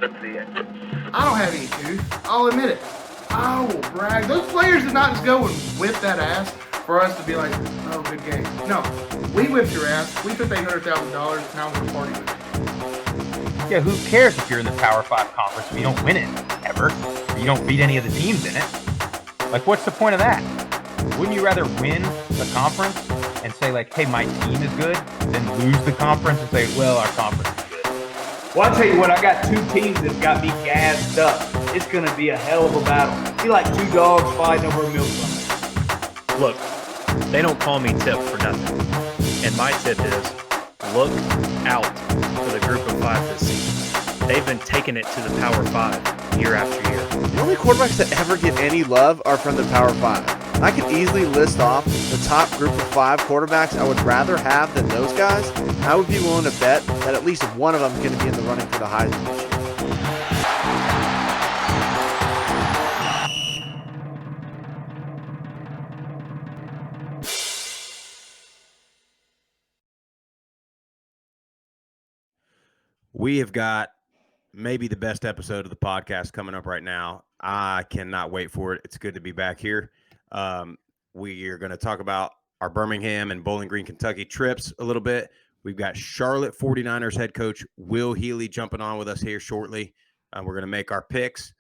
I don't have any tooth. I'll admit it. I will brag. Those players did not just go and whip that ass for us to be like, oh, good game. No, we whipped your ass. We took $800,000. Now we're partying with it. Yeah, who cares if you're in the Power 5 conference if you don't win it, ever? Or you don't beat any of the teams in it? Like, what's the point of that? Wouldn't you rather win the conference and say, like, hey, my team is good, than lose the conference and say, well, our conference is good? Well, I tell you what, I got two teams that got me gassed up. It's going to be a hell of a battle. Be like two dogs fighting over a milk bucket. Look, they don't call me Tip for nothing. And my tip is, look out for the group of 5 this season. They've been taking it to the Power 5 year after year. The only quarterbacks that ever get any love are from the Power 5. I could easily list off the top group of 5 quarterbacks I would rather have than those guys. I would be willing to bet that at least one of them is going to be in the running for the Heisman this year. We have got maybe the best episode of the podcast coming up right now. I cannot wait for it. It's good to be back here. We are going to talk about our Birmingham and Bowling Green, Kentucky trips a little bit. We've got Charlotte 49ers head coach Will Healy jumping on with us here shortly. We're going to make our picks,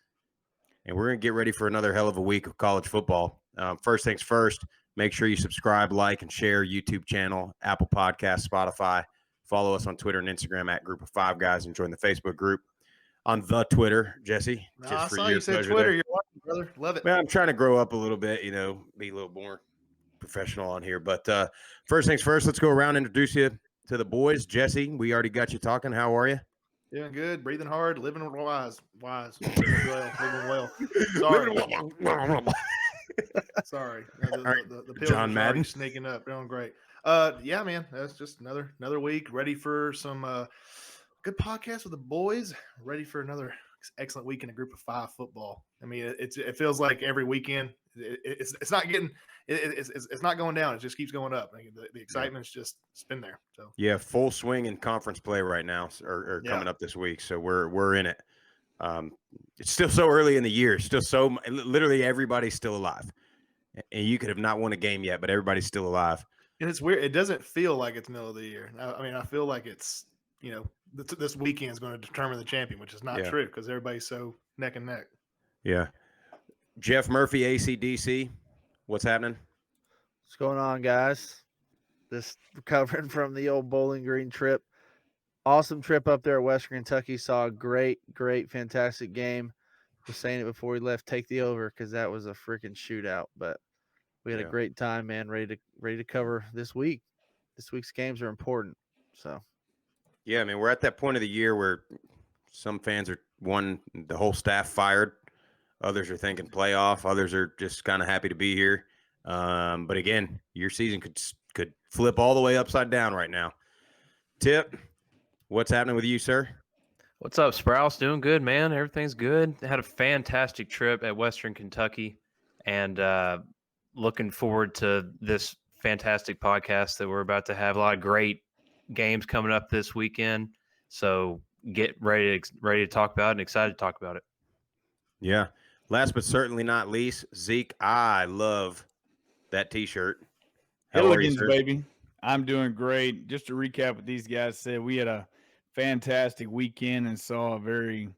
and we're going to get ready for another hell of a week of college football. First things first, make sure you subscribe, like, and share YouTube channel, Apple Podcasts, Spotify. Follow us on Twitter and Instagram at Group of 5 Guys, and join the Facebook group on the Twitter. Jesse, just I saw you said Twitter. You're watching, brother. Love it. Man, I'm trying to grow up a little bit, be a little more professional on here. But first things first, let's go around and introduce you to the boys. Jesse, we already got you talking. How are you? Doing good, breathing hard, living wise, living well. Sorry. The pills John Madden sneaking up. Doing great. Yeah, man, that's just another week. Ready for some good podcast with the boys. Ready for another excellent week in a group of 5 football. I mean, it feels like every weekend it's not getting it's not going down. It just keeps going up. I mean, the excitement's just it's been there. So yeah, full swing in conference play right now, or coming up this week. So we're in it. It's still so early in the year. Still so literally everybody's still alive, and you could have not won a game yet, but everybody's still alive. And it's weird. It doesn't feel like it's middle of the year. I mean, I feel like it's this weekend is going to determine the champion, which is not true because everybody's so neck and neck. Yeah. Jeff Murphy, ACDC, what's happening? What's going on, guys? Just recovering from the old Bowling Green trip. Awesome trip up there at Western Kentucky. Saw a great, fantastic game. Was saying it before we left. Take the over because that was a freaking shootout. But we had a great time, man. Ready to cover this week. This week's games are important. So. Yeah, I mean, we're at that point of the year where some fans are the whole staff fired. Others are thinking playoff. Others are just kind of happy to be here. But again, your season could flip all the way upside down right now. Tip, what's happening with you, sir? What's up, Sprouse? Doing good, man. Everything's good. Had a fantastic trip at Western Kentucky, and looking forward to this fantastic podcast that we're about to have. A lot of great games coming up this weekend. So get ready to talk about it and excited to talk about it. Yeah. Last but certainly not least, Zeke, I love that T-shirt. Hilligans, baby. I'm doing great. Just to recap what these guys said, we had a fantastic weekend and saw a very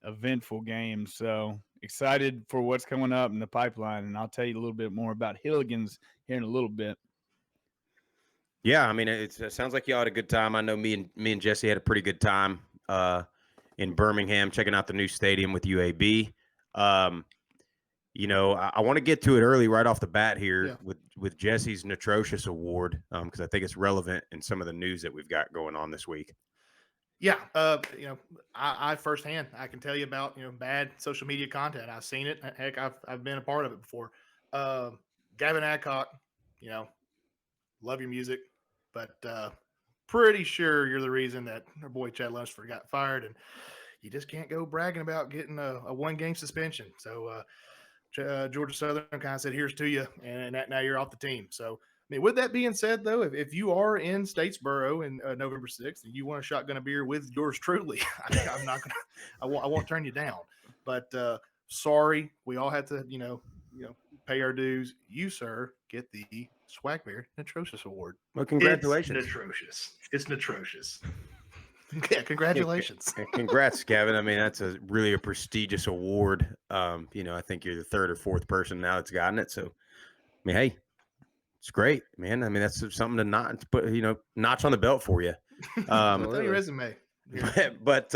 eventful game. So excited for what's coming up in the pipeline, and I'll tell you a little bit more about Hilligans here in a little bit. Yeah, I mean, it sounds like you all had a good time. I know me and Jesse had a pretty good time in Birmingham, checking out the new stadium with UAB. I want to get to it early right off the bat here with Jesse's Natrocious Award because I think it's relevant in some of the news that we've got going on this week. Yeah, I firsthand I can tell you about bad social media content. I've seen it. Heck, I've been a part of it before. Gavin Adcock, love your music, but pretty sure you're the reason that our boy Chad Lunsford got fired, and you just can't go bragging about getting a 1-game suspension. So Georgia Southern kind of said, "Here's to you," and now you're off the team. So mean, with that being said, though, if you are in Statesboro in November 6th and you want a shotgun a beer with yours truly, I'm not gonna, I won't turn you down. But sorry, we all had to, pay our dues. You, sir, get the Swag Bear Atrocious Award. Well, congratulations. It's atrocious. It's atrocious. Yeah, congratulations. Congrats, Kevin. I mean, that's really a prestigious award. I think you're the third or fourth person now that's gotten it. So, I mean, hey, it's great, man. I mean, that's something to notch on the belt for you. Put on your resume. But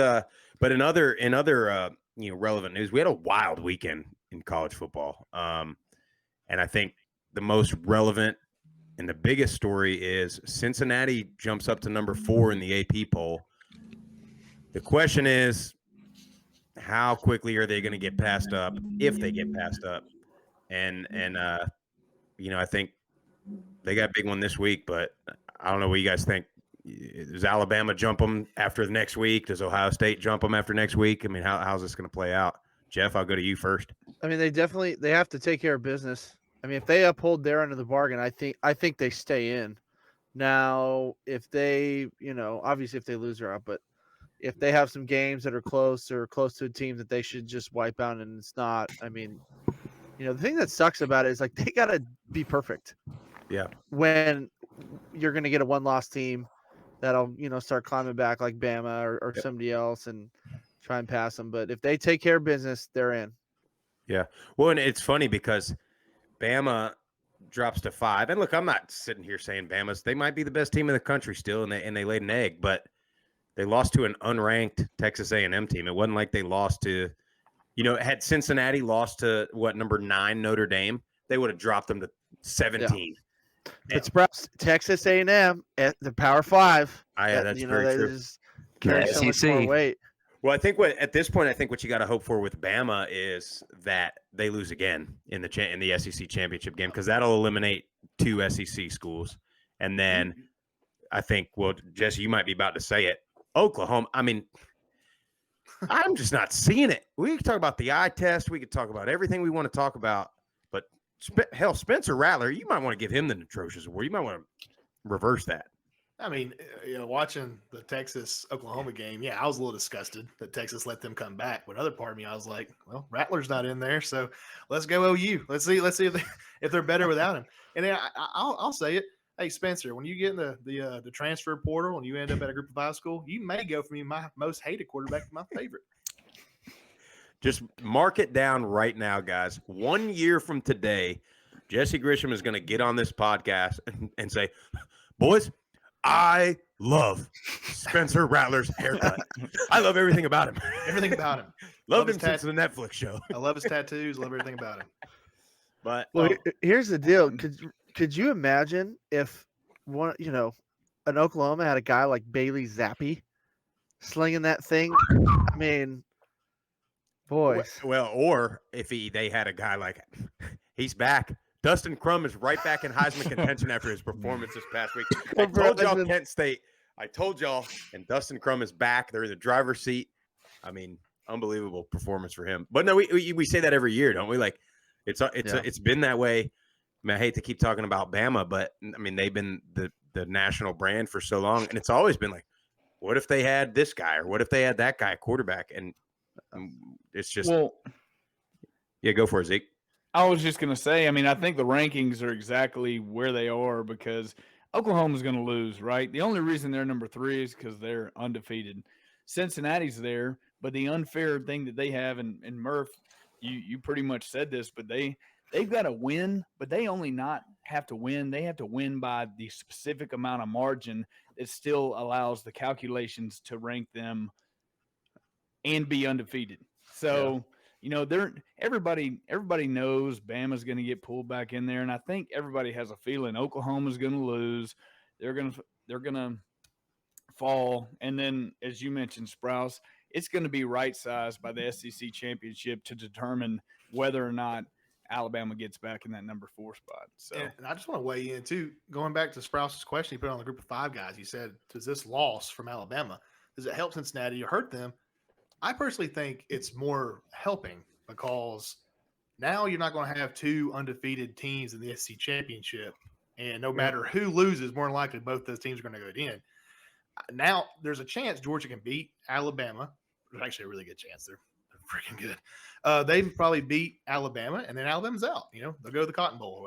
in other relevant news, we had a wild weekend in college football. And I think the most relevant and the biggest story is Cincinnati jumps up to number 4 in the AP poll. The question is, how quickly are they going to get passed up, if they get passed up? And I think they got a big one this week, but I don't know what you guys think. Does Alabama jump them after the next week? Does Ohio State jump them after next week? I mean, how's this going to play out? Jeff, I'll go to you first. I mean, they have to take care of business. I mean, if they uphold their end of the bargain, I think they stay in. Now, if they, obviously if they lose, they're out, but if they have some games that are close or close to a team that they should just wipe out and it's not, I mean, the thing that sucks about it is like they got to be perfect. Yeah. When you're going to get a one-loss team that'll, start climbing back like Bama or somebody else and try and pass them. But if they take care of business, they're in. Yeah. Well, and it's funny because Bama drops to 5. And look, I'm not sitting here saying they might be the best team in the country still, and they laid an egg, but they lost to an unranked Texas A&M team. It wasn't like they lost to, had Cincinnati lost to number 9 Notre Dame, they would have dropped them to 17. Yeah. But Sprouts, Texas A&M at the Power 5. That's very true. Carry so much more weight. Well, I think at this point, what you got to hope for with Bama is that they lose again in the SEC championship game, because that'll eliminate 2 SEC schools. And then I think, well, Jesse, you might be about to say it, Oklahoma. I mean, I'm just not seeing it. We can talk about the eye test. We could talk about everything we want to talk about. But hell, Spencer Rattler, you might want to give him the atrocious award. You might want to reverse that. I mean, watching the Texas-Oklahoma game, yeah, I was a little disgusted that Texas let them come back. But another part of me, I was like, well, Rattler's not in there, so let's go OU. Let's see if they're better without him. And then I'll say it. Hey, Spencer, when you get in the transfer portal and you end up at a Group of 5 school, you may go from my most hated quarterback to my favorite. Just mark it down right now, guys. 1 year from today, Jesse Grisham is going to get on this podcast and say, boys, I love Spencer Rattler's haircut. I love everything about him. Everything about him. Loved him since the Netflix show. I love his tattoos. Love everything about him. But here's the deal. Could you imagine if an Oklahoma had a guy like Bailey Zappi slinging that thing? I mean, boys. Well, or if they had a guy like he's back. Dustin Crum is right back in Heisman contention after his performance this past week. I told y'all Kent State. I told y'all, and Dustin Crum is back. They're in the driver's seat. I mean, unbelievable performance for him. But no, we say that every year, don't we? Like, it's been that way. I mean, I hate to keep talking about Bama, but I mean, they've been the national brand for so long, and it's always been like, what if they had this guy, or what if they had that guy quarterback? And it's just, yeah, go for it, Zeke. I was just going to say, I mean, I think the rankings are exactly where they are because Oklahoma's going to lose, right? The only reason they're number 3 is because they're undefeated. Cincinnati's there, but the unfair thing that they have, and Murph, you pretty much said this, but they've got to win, but they only not have to win. They have to win by the specific amount of margin that still allows the calculations to rank them and be undefeated. So, everybody knows Bama's going to get pulled back in there, and I think everybody has a feeling Oklahoma's going to lose. They're going to fall, and then as you mentioned, Sprouse, it's going to be right sized by the SEC championship to determine whether or not Alabama gets back in that number 4 spot. So, and I just want to weigh in too. Going back to Sprouse's question, he put on the Group of 5 guys. He said, "Does this loss from Alabama does it help Cincinnati or hurt them?" I personally think it's more helping because now you're not going to have 2 undefeated teams in the SEC championship And no matter who loses, more than likely both those teams are going to go in. Now there's a chance Georgia can beat Alabama. There's actually a really good chance. They're freaking good. They probably beat Alabama, and then Alabama's out. They'll go to the Cotton Bowl or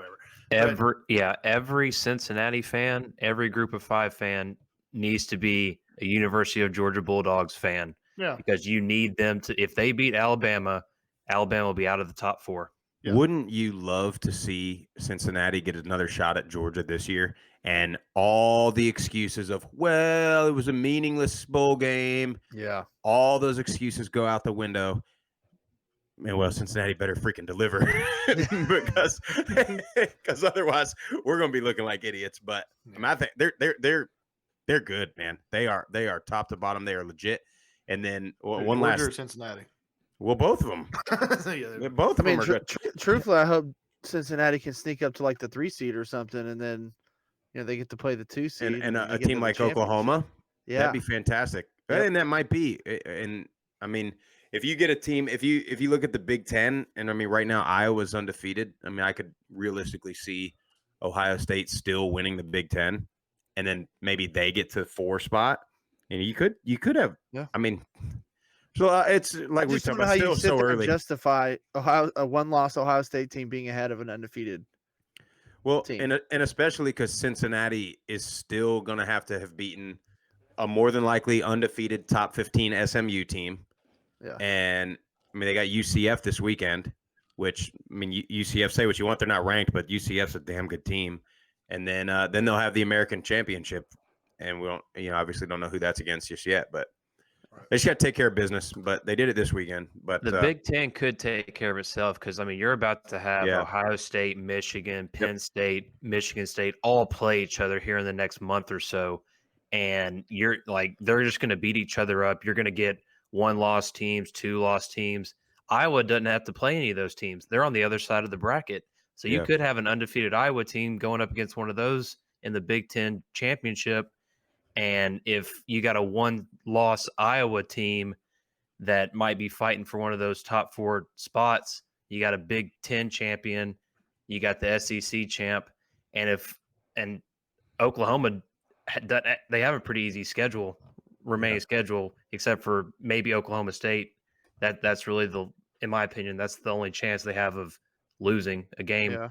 whatever. Every Cincinnati fan, every Group of 5 fan needs to be a University of Georgia Bulldogs fan. Yeah. Because you need them to. If they beat Alabama, Alabama will be out of the top 4. Yeah. Wouldn't you love to see Cincinnati get another shot at Georgia this year? And all the excuses of, well, it was a meaningless bowl game. Yeah. All those excuses go out the window. Man, well, Cincinnati better freaking deliver because otherwise we're going to be looking like idiots. But I think they're good, man. They are top to bottom. They are legit. And then one last or Cincinnati. Well, both of them. Both of them are good. Truthfully, I hope Cincinnati can sneak up to like the 3 seed or something, and then they get to play the 2 seed. And a team like Oklahoma, that'd be fantastic. Yep. And that might be. And I mean, if you get a team, if you look at the Big Ten, and I mean, right now Iowa's undefeated. I mean, I could realistically see Ohio State still winning the Big Ten, and then maybe they get to 4 spot, and you could have. Yeah. I mean. So it's like we talked about, still so early. Justify a 1-loss Ohio State team being ahead of an undefeated team. And especially because Cincinnati is still going to have beaten a more than likely undefeated top 15 SMU team. Yeah. And I mean, they got UCF this weekend, which I mean, UCF, say what you want, they're not ranked, but UCF's a damn good team. And then they'll have the American Championship, and we don't, obviously don't know who that's against just yet, but. They just got to take care of business, but they did it this weekend. But the Big Ten could take care of itself because, I mean, you're about to have Ohio State, Michigan, Penn State, Michigan State all play each other here in the next month or so. And you're like, they're just going to beat each other up. You're going to get 1-loss teams, 2-loss teams. Iowa doesn't have to play any of those teams. They're on the other side of the bracket. So you could have an undefeated Iowa team going up against one of those in the Big Ten championship. And if you got a 1-loss Iowa team that might be fighting for one of those top 4 spots, you got a Big Ten champion, you got the SEC champ, and Oklahoma, they have a pretty easy remaining schedule, except for maybe Oklahoma State. That's really in my opinion, that's the only chance they have of losing a game. Yeah.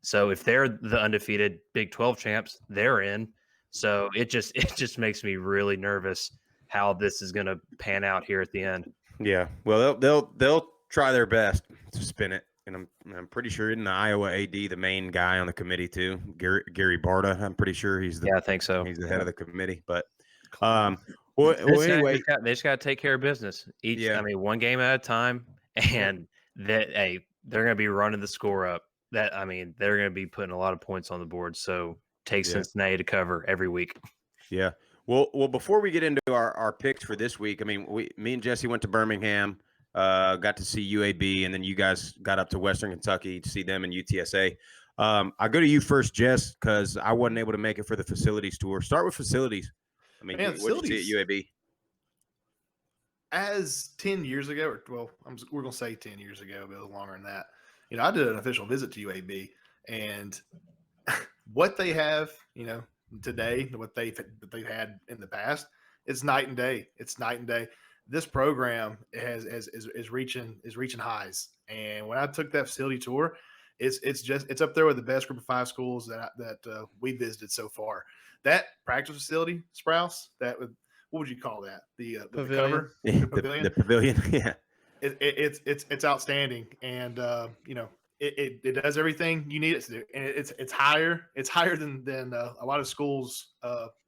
So if they're the undefeated Big 12 champs, they're in. So it just makes me really nervous how this is going to pan out here at the end. Yeah, well, they'll try their best to spin it, and I'm pretty sure in the Iowa AD, the main guy on the committee too, Gary Barta. I'm pretty sure I think so. He's the head of the commiee. But anyway, they just got to take care of business. I mean, one game at a time, and they're going to be running the score up. They're going to be putting a lot of points on the board. So. Take Cincinnati to cover every week. Yeah. Well, before we get into our picks for this week, I mean, me and Jesse went to Birmingham, got to see UAB, and then you guys got up to Western Kentucky to see them in UTSA. I'll go to you first, Jess, because I wasn't able to make it for the facilities tour. Start with facilities. I mean, what did you see at UAB? As 10 years ago, we're going to say 10 years ago, but it was longer than that. I did an official visit to UAB, and what they have, today, what they've had in the past, it's night and day. It's night and day. This program is reaching highs. And when I took that facility tour, it's up there with the best Group of 5 schools that we visited so far. That practice facility, Sprouse, what would you call that? The pavilion. The pavilion. The pavilion. Yeah. It's outstanding, and It does everything you need it to do, and it's higher than a lot of schools'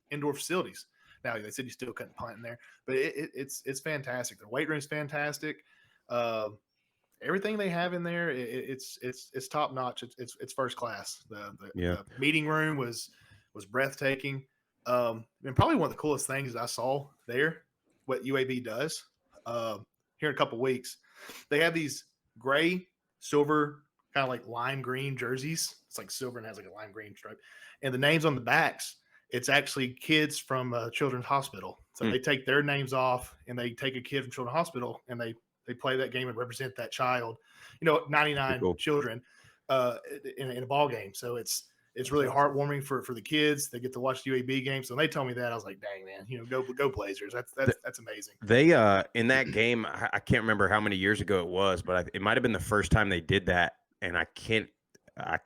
indoor facilities. Now they said you still couldn't punt in there, but it's fantastic. The weight room's fantastic. Everything they have in there, it's top notch. It's first class. The meeting room was breathtaking. And probably one of the coolest things that I saw there, what UAB does here in a couple weeks, they have these gray, silver, kind of like lime green jerseys. It's like silver and has like a lime green stripe. And the names on the backs, it's actually kids from Children's Hospital. So they take their names off and they take a kid from Children's Hospital and they play that game and represent that child. 99 children in a ball game. So it's It's really heartwarming for the kids. They get to watch the UAB games. So when they told me that, I was like, dang, man, go Blazers. That's amazing. They in that game, I can't remember how many years ago it was, but it might have been the first time they did that, and I can't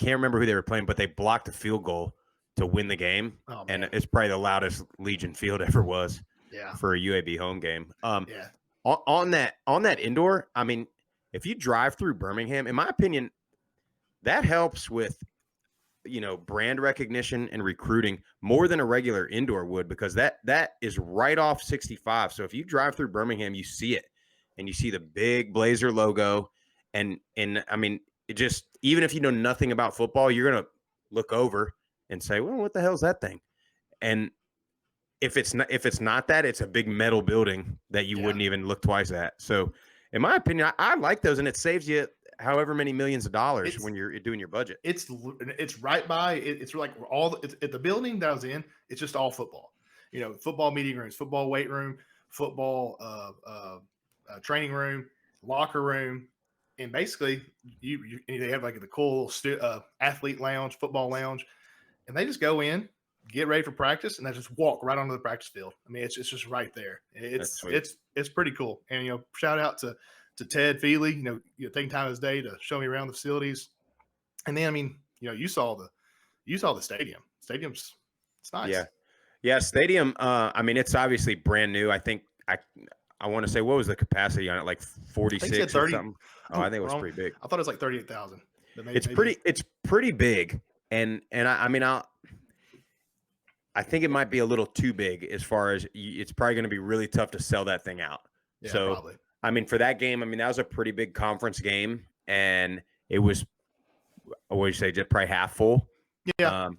remember who they were playing, but they blocked a field goal to win the game, and it's probably the loudest Legion Field ever was. Yeah. For a UAB home game. Yeah. On that indoor, I mean, if you drive through Birmingham, in my opinion, that helps with brand recognition and recruiting more than a regular indoor would, because that is right off 65. So if you drive through Birmingham, you see it, and you see the big Blazer logo, and I mean, it just, even if you know nothing about football, you're gonna look over and say, well, what the hell is that thing? And if it's not that, it's a big metal building that you wouldn't even look twice at. So in my opinion, I like those, and it saves you however many millions of dollars when you're doing your budget. It's right by it's like it's at the building that I was in. It's just all football, football meeting rooms, football weight room, football training room, locker room, and basically they have like the cool athlete lounge, football lounge, and they just go in, get ready for practice, and they just walk right onto the practice field. I mean, it's just right there. It's pretty cool. And shout out to Ted Healy, taking time of his day to show me around the facilities. And then, I mean, you saw the stadium. Stadium's, it's nice. Yeah. Stadium. I mean, it's obviously brand new. I think I want to say, what was the capacity on it? Like 46 or something. Oh, I think it was pretty big. I thought it was like 38,000. It's pretty big. And I mean, I think it might be a little too big as far as it's probably going to be really tough to sell that thing out. Yeah, so, probably. I mean, for that game, I mean, that was a pretty big conference game, and it was, what do you say, just probably half full. Yeah.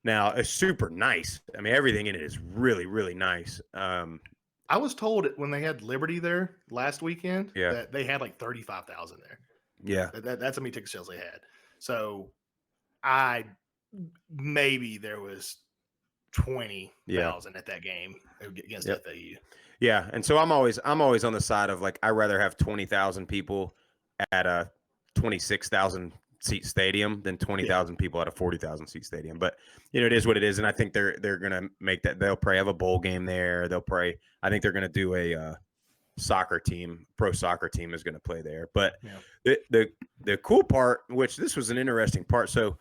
Now, it's super nice. I mean, everything in it is really, really nice. I was told when they had Liberty there last weekend that they had like 35,000 there. Yeah. That's how many ticket sales they had. So, maybe there was 20,000 at that game against FAU. Yeah, and so I'm always on the side of, like, I'd rather have 20,000 people at a 26,000 seat stadium than 20,000 people at a 40,000 seat stadium. But it is what it is, and I think they're gonna make that. They'll probably have a bowl game there. I think they're gonna do a pro soccer team is gonna play there. But the cool part, which this was an interesting part, so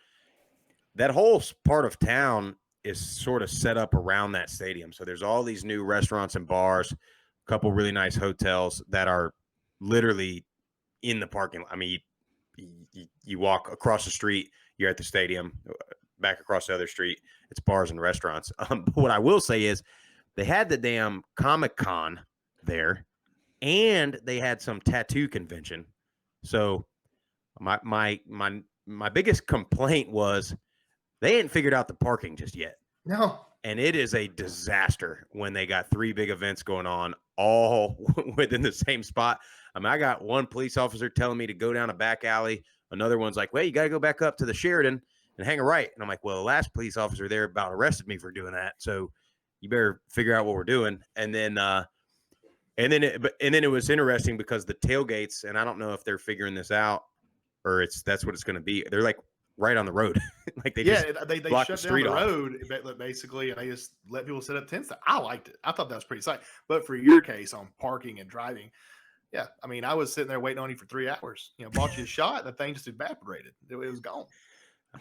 that whole part of town is sort of set up around that stadium. So there's all these new restaurants and bars, a couple really nice hotels that are literally in the parking lot. I mean, you walk across the street, you're at the stadium, back across the other street, it's bars and restaurants. But what I will say is they had the damn Comic-Con there, and they had some tattoo convention. So my biggest complaint was they ain't figured out the parking just yet. No. And it is a disaster when they got 3 big events going on all within the same spot. I mean, I got one police officer telling me to go down a back alley. Another one's like, well, you got to go back up to the Sheridan and hang a right. And I'm like, well, the last police officer there about arrested me for doing that. So you better figure out what we're doing. And then it was interesting because the tailgates, and I don't know if they're figuring this out or that's what it's going to be. They're like right on the road. Like they shut down the road basically, and they just let people set up tents. I liked it. I thought that was pretty exciting. But for your case on parking and driving, yeah, I mean, I was sitting there waiting on you for 3 hours. Bought you a shot, that thing just evaporated. It was gone.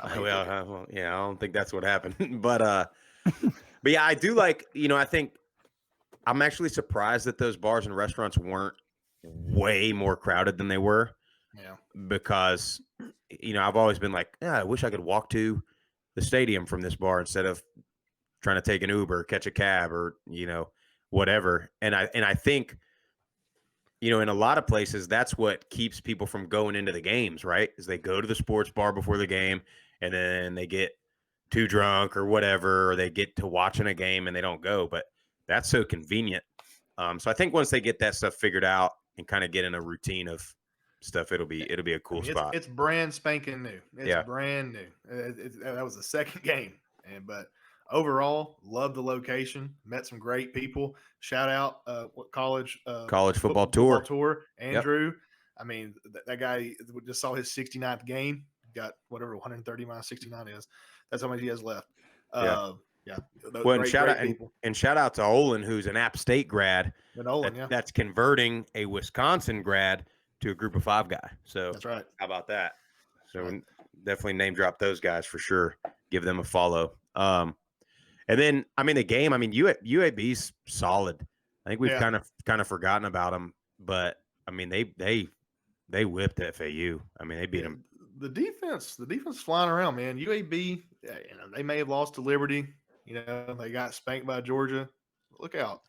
Well, yeah, I don't think that's what happened. But yeah, I do like. I think I'm actually surprised that those bars and restaurants weren't way more crowded than they were. Yeah, because I've always been like, I wish I could walk to the stadium from this bar instead of trying to take an Uber, catch a cab, or whatever. And I think in a lot of places that's what keeps people from going into the games, right? Is they go to the sports bar before the game, and then they get too drunk or whatever, or they get to watching a game and they don't go. But that's so convenient. So I think once they get that stuff figured out and kind of get in a routine of stuff, it'll be a cool spot. It's brand spanking new. It's brand new. That was the second game, but overall, love the location. Met some great people. Shout out college football tour Andrew. Yep. I mean, that guy just saw his 69th game. got whatever 130 minus 69 is. That's how much he has left. Yeah. Yeah. Well, and Great people. and shout out to Olin, who's an App State grad. And Olin, yeah. That's converting a Wisconsin grad to a Group of 5 guy. So That's right. how about that? So right. definitely name drop those guys for sure. Give them a follow. And then I mean the game. I mean UAB's solid. I think we've kind of forgotten about them, but I mean they whipped FAU. I mean they beat them. The defense flying around, man. UAB, they may have lost to Liberty. They got spanked by Georgia. Look out!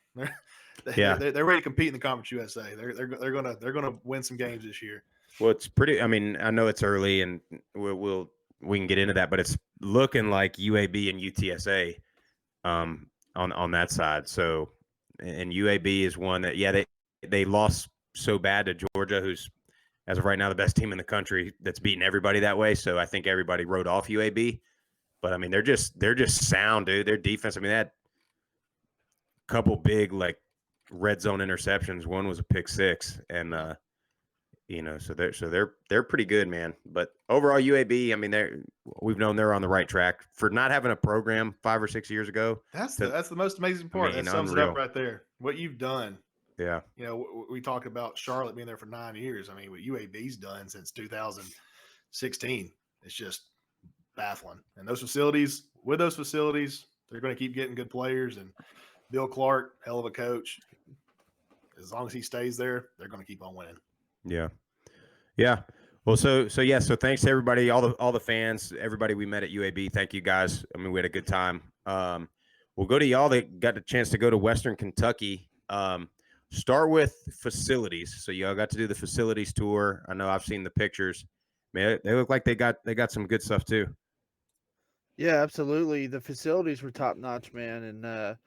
They're ready to compete in the Conference USA. They're gonna win some games this year. Well, it's pretty. I mean, I know it's early, and we can get into that, but it's looking like UAB and UTSA on that side. So, and UAB is one that they lost so bad to Georgia, who's as of right now the best team in the country that's beating everybody that way. So I think everybody wrote off UAB, but I mean they're just sound, dude. Their defense. I mean, they had a couple big like red zone interceptions. One was a pick six, and so they're pretty good, man. But overall, UAB, I mean, we've known they're on the right track for not having a program 5 or 6 years ago. That's the most amazing part. I mean, that sums it up right there. What you've done. Yeah. We talked about Charlotte being there for 9 years. I mean, what UAB's done since 2016, it's just baffling. And those facilities, they're going to keep getting good players. And Bill Clark, hell of a coach. As long as he stays there, they're going to keep on winning. Yeah. Yeah. Well, so thanks to everybody, all the fans, everybody we met at UAB. Thank you guys. I mean, we had a good time. We'll go to y'all that got the chance to go to Western Kentucky. Start with facilities. So y'all got to do the facilities tour. I know I've seen the pictures. Man, they look like they got some good stuff too. Yeah, absolutely. The facilities were top notch, man. And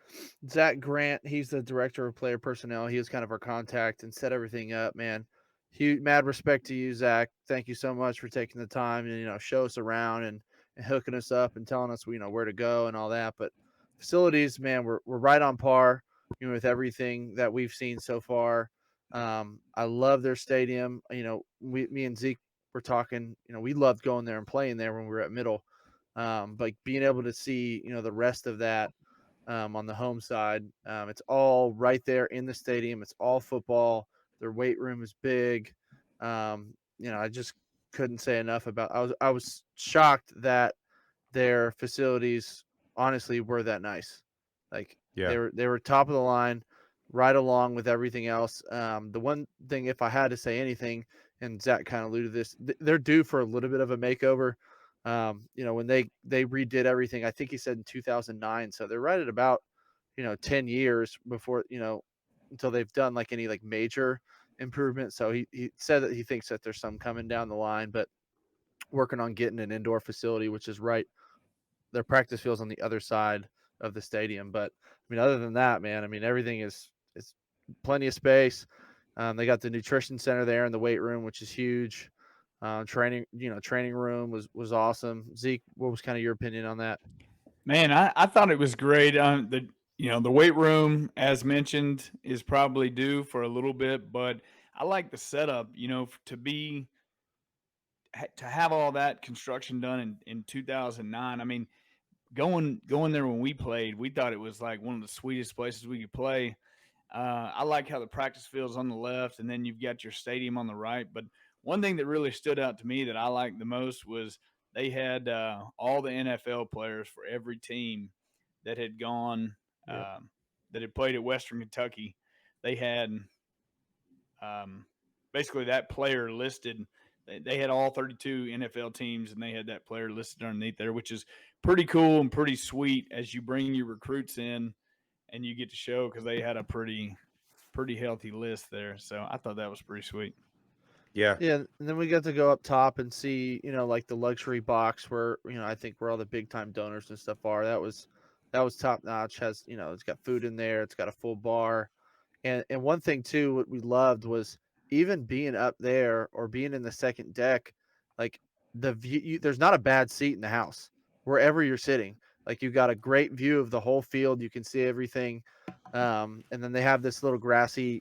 Zach Grant, he's the director of player personnel. He was kind of our contact and set everything up, man. Huge, mad respect to you, Zach. Thank you so much for taking the time and show us around and hooking us up and telling us where to go and all that. But facilities, man, we're right on par with everything that we've seen so far. I love their stadium. Me and Zeke were talking. We loved going there and playing there when we were at middle. But being able to see the rest of that on the home side, it's all right there in the stadium. It's all football. Their weight room is big. I just couldn't say enough about. I was shocked that their facilities honestly were that nice. Like they were top of the line, right along with everything else. The one thing, if I had to say anything, and Zach kind of alluded to this, they're due for a little bit of a makeover. When they redid everything, I think he said in 2009. So they're right at about 10 years before until they've done like any like major improvement. So he said that he thinks that there's some coming down the line, but working on getting an indoor facility, which is right. Their practice field's on the other side of the stadium. But I mean, other than that, man, I mean, everything is plenty of space. They got the nutrition center there and the weight room, which is huge. Training room was awesome. Zeke, what was kind of your opinion on that? Man, I thought it was great. The weight room, as mentioned, is probably due for a little bit, but I like the setup. To have all that construction done in 2009. I mean, going there when we played, we thought it was like one of the sweetest places we could play. I like how the practice field's on the left, and then you've got your stadium on the right. But one thing that really stood out to me that I liked the most was they had all the NFL players for every team that had gone, that had played at Western Kentucky. They had basically that player listed. They had all 32 NFL teams, and they had that player listed underneath there, which is pretty cool and pretty sweet as you bring your recruits in and you get to show, because they had a pretty healthy list there. So I thought that was pretty sweet. Yeah. And then we got to go up top and see, like the luxury box where, I think where all the big time donors and stuff are. That was top notch. Has, it's got food in there. It's got a full bar. And one thing too, what we loved was even being up there or being in the second deck, like the view, there's not a bad seat in the house wherever you're sitting. Like you got a great view of the whole field. You can see everything. And then they have this little grassy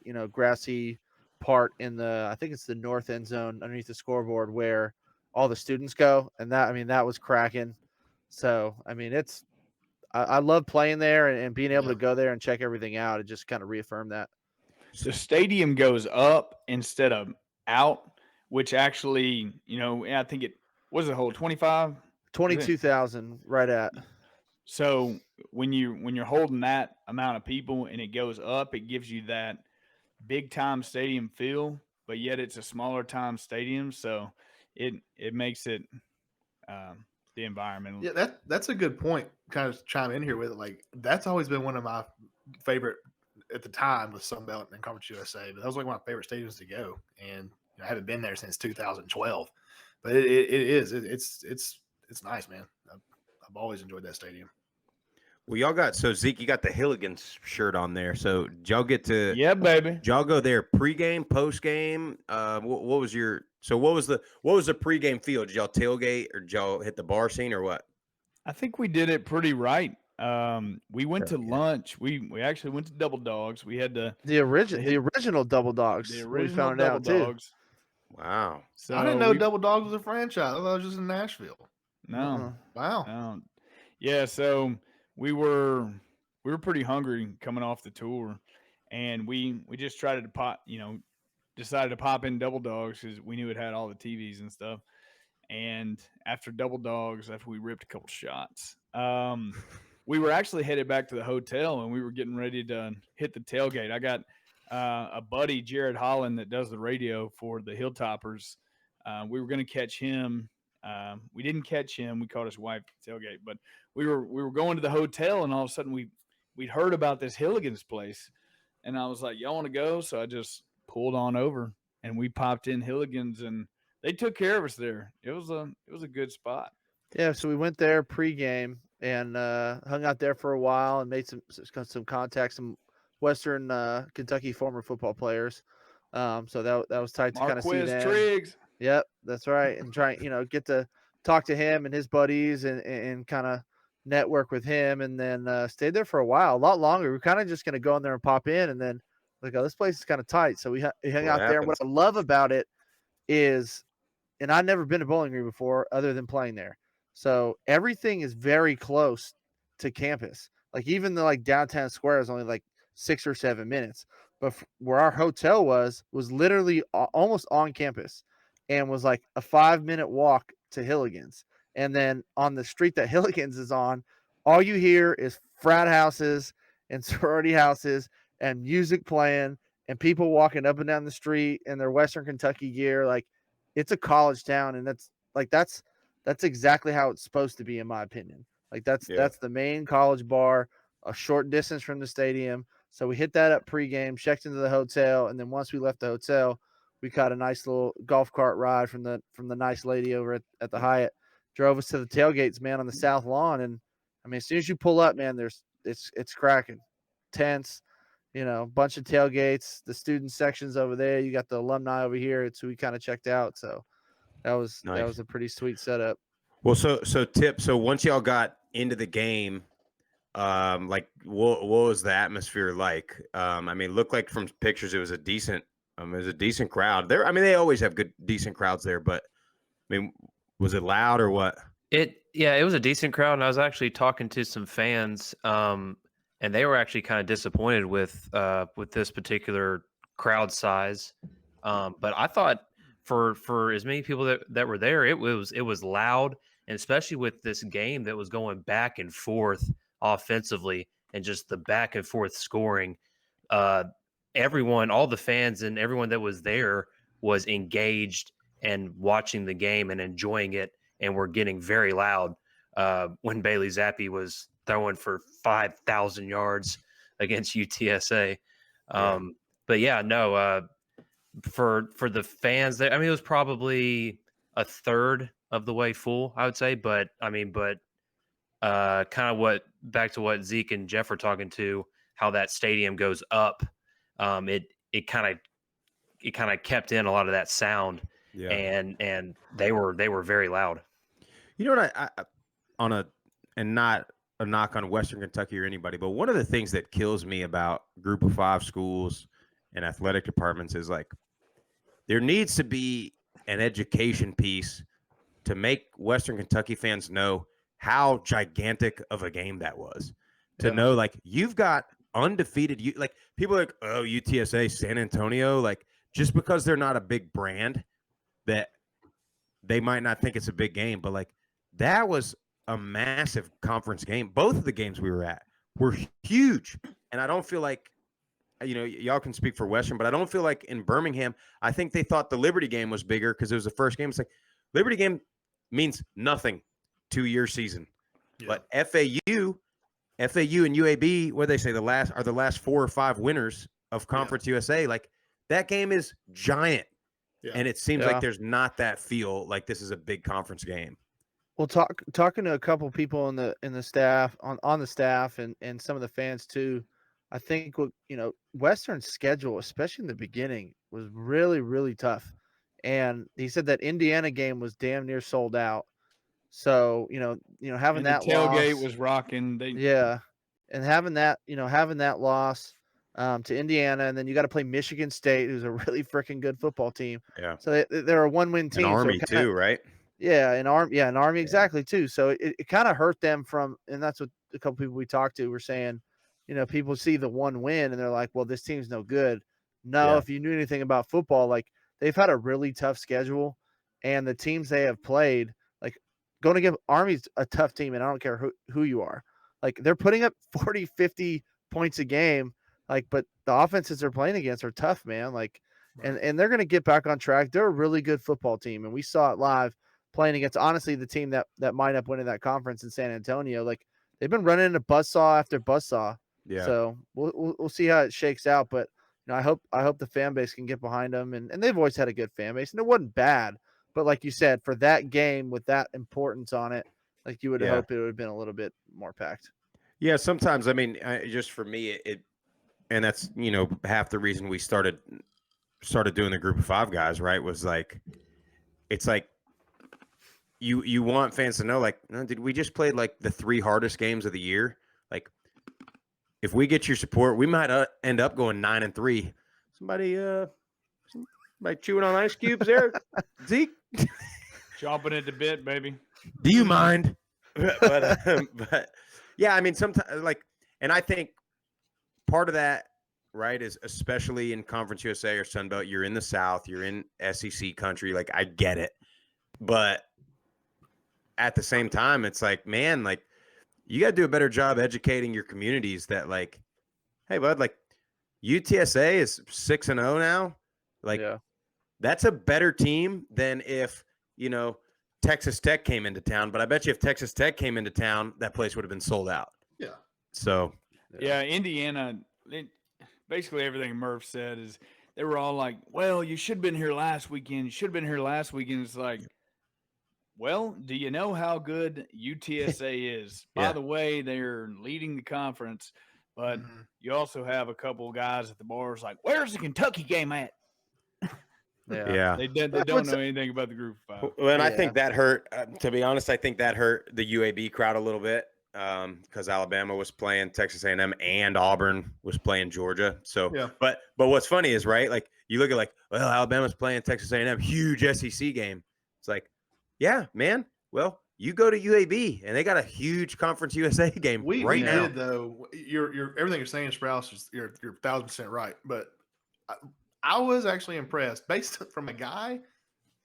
part in I think it's the north end zone underneath the scoreboard where all the students go, and that was cracking. So I love playing there and being able to go there and check everything out. It just kind of reaffirmed that. The stadium goes up instead of out, which actually, I think it was a whole 25, 22,000 right at. So when you're holding that amount of people and it goes up, it gives you that big time stadium feel, but yet it's a smaller time stadium, so it makes it the environment. Yeah, that's a good point. Kind of chime in here with it. Like that's always been one of my favorite at the time with Sunbelt and Conference USA. But that was like one of my favorite stadiums to go, and I haven't been there since 2012. But it's nice, man. I've always enjoyed that stadium. Well, y'all got Zeke, you got the Hilligans shirt on there. So did y'all get to? Yeah, baby. Did y'all go there pregame, postgame? What was the pregame feel? Did y'all tailgate or did y'all hit the bar scene or what? I think we did it pretty right. We went to lunch. We actually went to Double Dogs. We had the original Double Dogs. The original we found Double out Dogs. Too. Wow. So I didn't know Double Dogs was a franchise. I thought it was just in Nashville. No. Wow. No. Yeah. So we were pretty hungry coming off the tour, and we just tried to decided to pop in Double Dogs because we knew it had all the TVs and stuff. And after Double Dogs, after we ripped a couple shots, we were actually headed back to the hotel, and we were getting ready to hit the tailgate. I got a buddy, Jared Holland, that does the radio for the Hilltoppers. We were going to catch him. We didn't catch him. We caught his wife at the tailgate, but we were going to the hotel, and all of a sudden we'd heard about this Hilligan's place, and I was like, "Y'all want to go?" So I just pulled on over, and we popped in Hilligan's, and they took care of us there. It was a good spot. Yeah, so we went there pregame and hung out there for a while and made some contacts, some Western Kentucky former football players. So that was tight to kind of see them. Triggs. Yep, that's right. And try, get to talk to him and his buddies and kind of network with him, and then stayed there for a while, a lot longer. We're kind of just going to go in there and pop in, and then like, oh, this place is kind of tight. So we hung out there. What I love about it is, and I've never been to Bowling Green before other than playing there. So everything is very close to campus. Like even the downtown square is only like 6 or 7 minutes, but where our hotel was literally almost on campus, and was like a 5-minute walk to Hilligan's. And then on the street that Hilligan's is on, all you hear is frat houses and sorority houses and music playing and people walking up and down the street in their Western Kentucky gear. Like, it's a college town, and that's exactly how it's supposed to be, in my opinion. Like that's the main college bar, a short distance from the stadium. So we hit that up pregame, checked into the hotel, and then once we left the hotel, we caught a nice little golf cart ride from the nice lady over at the Hyatt. Drove us to the tailgates, man, on the south lawn. And I mean, as soon as you pull up, man, it's cracking. Tents, bunch of tailgates, the student sections over there. You got the alumni over here. It's who we kind of checked out. So that was nice. That was a pretty sweet setup. Well, so once y'all got into the game, like what was the atmosphere like? I mean, looked like from pictures it was a decent crowd there. I mean, they always have decent crowds there, but I mean, was it loud or what? It was a decent crowd, and I was actually talking to some fans, and they were actually kind of disappointed with this particular crowd size. But I thought for as many people that were there, it was loud, and especially with this game that was going back and forth offensively and just the back and forth scoring. Everyone, all the fans and everyone that was there was engaged and watching the game and enjoying it, and were getting very loud when Bailey Zappi was throwing for 5,000 yards against UTSA. But yeah, no, for the fans there, I mean, it was probably a third of the way full, I would say. But I mean, kind of back to what Zeke and Jeff were talking to, how that stadium goes up. It kind of kept in a lot of that sound, and they were very loud. You know what? Not a knock on Western Kentucky or anybody, but one of the things that kills me about Group of 5 schools and athletic departments is like there needs to be an education piece to make Western Kentucky fans know how gigantic of a game that was. To know, like, you've got undefeated, like, people are like, oh, UTSA, San Antonio, like, just because they're not a big brand, that they might not think it's a big game, but like, that was a massive conference game. Both of the games we were at were huge. And I don't feel like, y'all can speak for Western, but I don't feel like in Birmingham, I think they thought the Liberty game was bigger because it was the first game. It's like, Liberty game means nothing to your season. Yeah. But FAU and UAB, what they say, the last 4 or 5 winners of Conference USA. Like, that game is giant. Yeah. And it seems like there's not that feel like this is a big conference game. Well, talking to a couple people in the staff on the staff and some of the fans too, I think Western's schedule, especially in the beginning, was really, really tough. And he said that Indiana game was damn near sold out. So having and that the tailgate loss, was rocking. And having that loss to Indiana, and then you got to play Michigan State, who's a really freaking good football team. Yeah. So they're a 1-win team. An Army so too, right? Yeah, an Army exactly too. So it kind of hurt them and that's what a couple people we talked to were saying. People see the 1 win and they're like, well, this team's no good. No, if you knew anything about football, like, they've had a really tough schedule, and the teams they have played, like, going to give Army's a tough team, and I don't care who you are. Like, they're putting up 40, 50 points a game, like, but the offenses they're playing against are tough, man. Like, and they're going to get back on track. They're a really good football team, and we saw it live playing against, honestly, the team that might up winning that conference in San Antonio. Like, they've been running into buzzsaw after buzzsaw. Yeah. So we'll see how it shakes out, but I hope the fan base can get behind them, and they've always had a good fan base, and it wasn't bad. But like you said, for that game with that importance on it, like, you would hope it would have been a little bit more packed. Yeah, sometimes, I mean, just for me, and that's half the reason we started doing the group of 5 guys, right? Was like, it's like you want fans to know, like, did we just play like the 3 hardest games of the year? Like, if we get your support, we might end up going 9-3. Somebody chewing on ice cubes there, Zeke? Chomping at the bit, baby. Do you mind? but yeah, I mean, sometimes, like, and I think part of that, right, is especially in Conference USA or Sun Belt, you're in the South, you're in SEC country. Like, I get it, but at the same time, it's like, man, like, you got to do a better job educating your communities that, like, hey, bud, like, UTSA is 6-0 now. Like, that's a better team than if, Texas Tech came into town. But I bet you if Texas Tech came into town, that place would have been sold out. Yeah. So. Yeah, Indiana, basically everything Murph said is they were all like, well, you should have been here last weekend. You should have been here last weekend. It's like, well, do you know how good UTSA is? By the way, they're leading the conference, but you also have a couple of guys at the bars like, where's the Kentucky game at? They don't know anything about the group of 5. Well, and I think that hurt. To be honest, I think that hurt the UAB crowd a little bit because Alabama was playing Texas A&M and Auburn was playing Georgia. So, but what's funny is, right, like, you look at, like, well, Alabama's playing Texas A&M, huge SEC game. It's like, yeah, man. Well, you go to UAB, and they got a huge Conference USA game now. We did, though. You're everything you're saying, Sprouse, you're 1,000% right. But I was actually impressed, based from a guy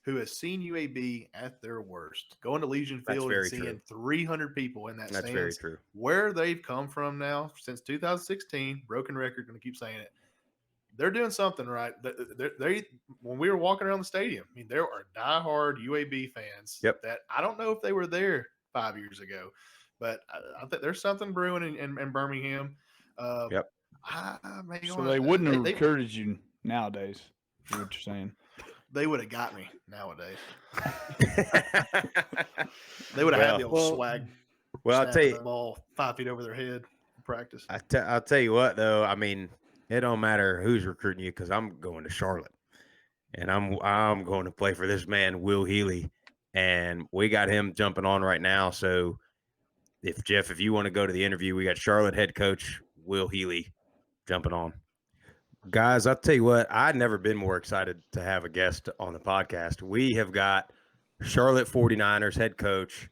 who has seen UAB at their worst, going to Legion Field and seeing 300 people in that stands. That's very true. Where they've come from now since 2016, broken record, going to keep saying it. They're doing something right. They when we were walking around the stadium, I mean, there are diehard UAB fans that I don't know if they were there 5 years ago, but I think there's something brewing in Birmingham. So they wouldn't have encouraged you nowadays. Is what you're saying? They would have got me nowadays. They would have had the old swag. Well, I'll tell you, the ball 5 feet over their head in practice. I'll tell you what, though. I mean, it don't matter who's recruiting you because I'm going to Charlotte, and I'm going to play for this man, Will Healy, and we got him jumping on right now. So, if you want to go to the interview, we got Charlotte head coach Will Healy jumping on. Guys, I'll tell you what, I've never been more excited to have a guest on the podcast. We have got Charlotte 49ers head coach,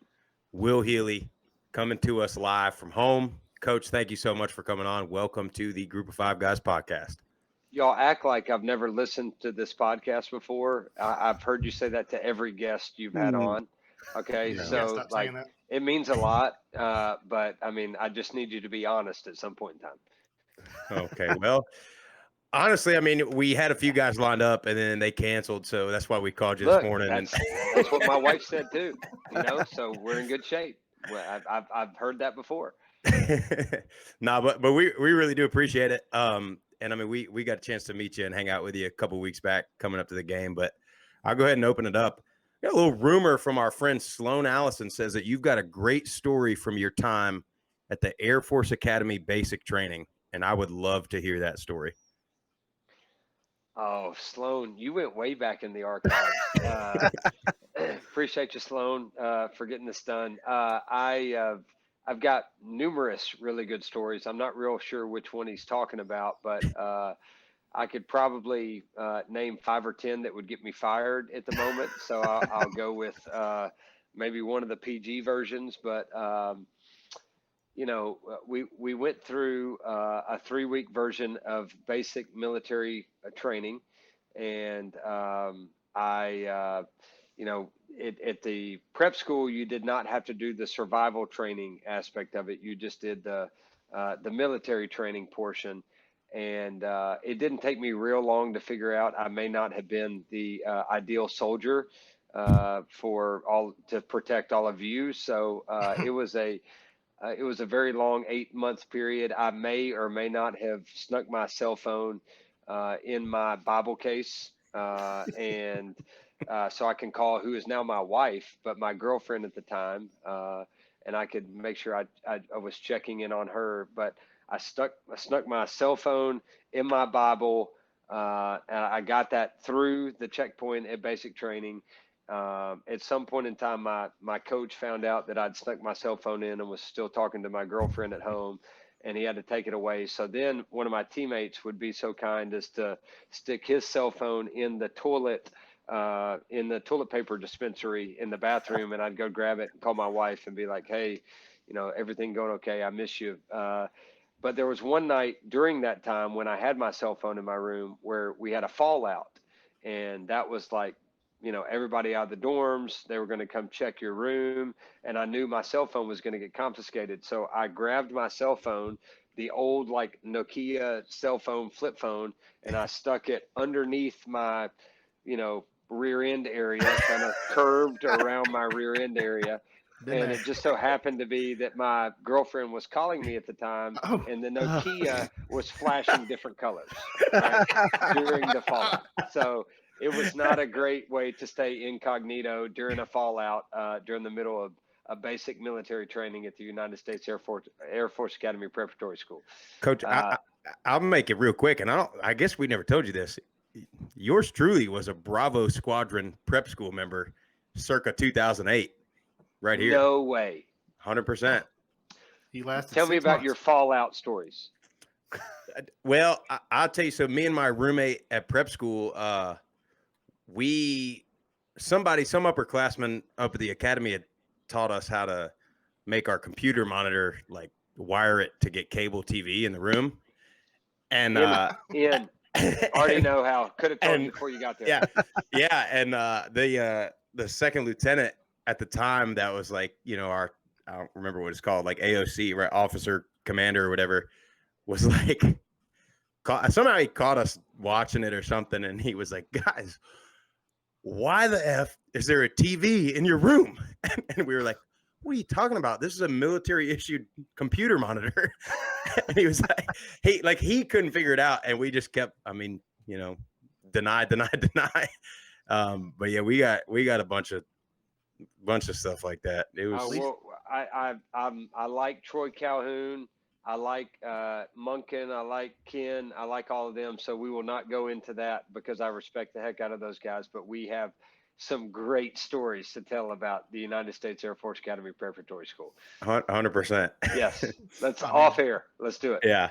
Will Healy, coming to us live from home. Coach, thank you so much for coming on. Welcome to the Group of Five Guys podcast. Y'all act like I've never listened to this podcast before. I've heard you say that to every guest you've had on. Okay, No. Yeah, so stop like saying that. it means a lot, but I mean, I just need you to be honest at some point in time. Okay, well, honestly, I mean, we had a few guys lined up and then they canceled, so that's why we called you Look, this morning. that's what my wife said too. So we're in good shape. Well, I've heard that before. No, but we really do appreciate it. And I mean, we got a chance to meet you and hang out with you a couple weeks back coming up to the game, but I'll go ahead and open it up. Got a little rumor from our friend Sloan Allison says that you've got a great story from your time at the Air Force Academy basic training, and I would love to hear that story. Oh, Sloan, you went way back in the archives. Appreciate you, Sloan, for getting this done. I've got numerous really good stories. I'm not real sure which one he's talking about, but I could probably name 5 or 10 that would get me fired at the moment. So I'll go with maybe one of the PG versions. But we went through a 3-week version of basic military training, and at the prep school, you did not have to do the survival training aspect of it. You just did the military training portion. And it didn't take me real long to figure out I may not have been the ideal soldier to protect all of you. So it was a very long 8-month period. I may or may not have snuck my cell phone in my Bible case, and so I can call who is now my wife, but my girlfriend at the time, and I could make sure I was checking in on her. But I snuck my cell phone in my Bible, and I got that through the checkpoint at basic training. At some point in time, my coach found out that I'd snuck my cell phone in and was still talking to my girlfriend at home, and he had to take it away. So then one of my teammates would be so kind as to stick his cell phone in the toilet paper dispensary in the bathroom, and I'd go grab it and call my wife and be like, hey, everything going okay? I miss you. But there was one night during that time when I had my cell phone in my room where we had a fallout, and that was like, everybody out of the dorms, they were going to come check your room, and I knew my cell phone was going to get confiscated. So I grabbed my cell phone, the old like Nokia cell phone, flip phone, and I stuck it underneath my, rear end area, kind of curved around my rear end area. And it just so happened to be that my girlfriend was calling me at the time, and the Nokia was flashing different colors during the fallout. So it was not a great way to stay incognito during a fallout during the middle of a basic military training at the United States Air Force Academy Preparatory School. Coach, I'll make it real quick, and I guess we never told you this. Yours truly was a Bravo Squadron prep school member circa 2008. Right here. No way. 100%. He lasted. Tell me about your fallout stories. Well, I'll tell you. So me and my roommate at prep school, some upperclassman up at the academy had taught us how to make our computer monitor, like wire it to get cable TV in the room. And already know how. Could have told you before you got there. Yeah. And the second lieutenant at the time, that was like, I don't remember what it's called, like AOC, right? Officer commander or whatever, was like, somehow he caught us watching it or something. And he was like, guys, why the F is there a TV in your room? And we were like, what are you talking about? This is a military issued computer monitor. And he was like, he couldn't figure it out. And we just kept, deny. But yeah, we got a bunch of stuff like that. It was I like Troy Calhoun, I like Munkin, I like Ken, I like all of them, so we will not go into that because I respect the heck out of those guys, but we have some great stories to tell about the United States Air Force Academy Preparatory School. 100%. Yes, that's off air. Let's do it. Yeah.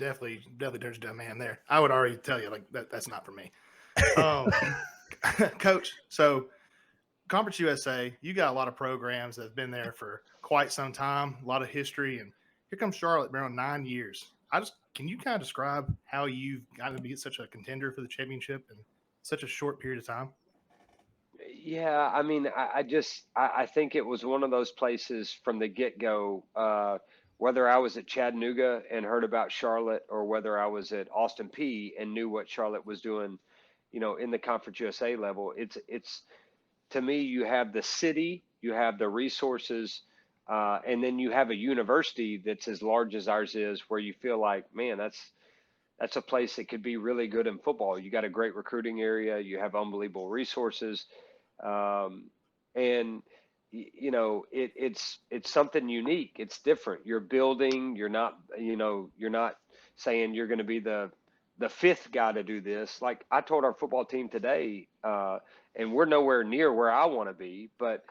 definitely turns you down, man. There, I would already tell you like that's not for me. Coach, so Conference USA, you got a lot of programs that have been there for quite some time, a lot of history, and here comes Charlotte, been on 9 years. Can you kind of describe how you've gotten to be such a contender for the championship in such a short period of time? Yeah, I mean, I think it was one of those places from the get-go, whether I was at Chattanooga and heard about Charlotte or whether I was at Austin P and knew what Charlotte was doing, in the Conference USA level. It's to me, you have the city, you have the resources, and then you have a university that's as large as ours is, where you feel like, man, that's a place that could be really good in football. You got a great recruiting area, you have unbelievable resources, and it's something unique. It's different. You're building. You're not saying you're going to be the fifth guy to do this. Like I told our football team today, and we're nowhere near where I want to be, but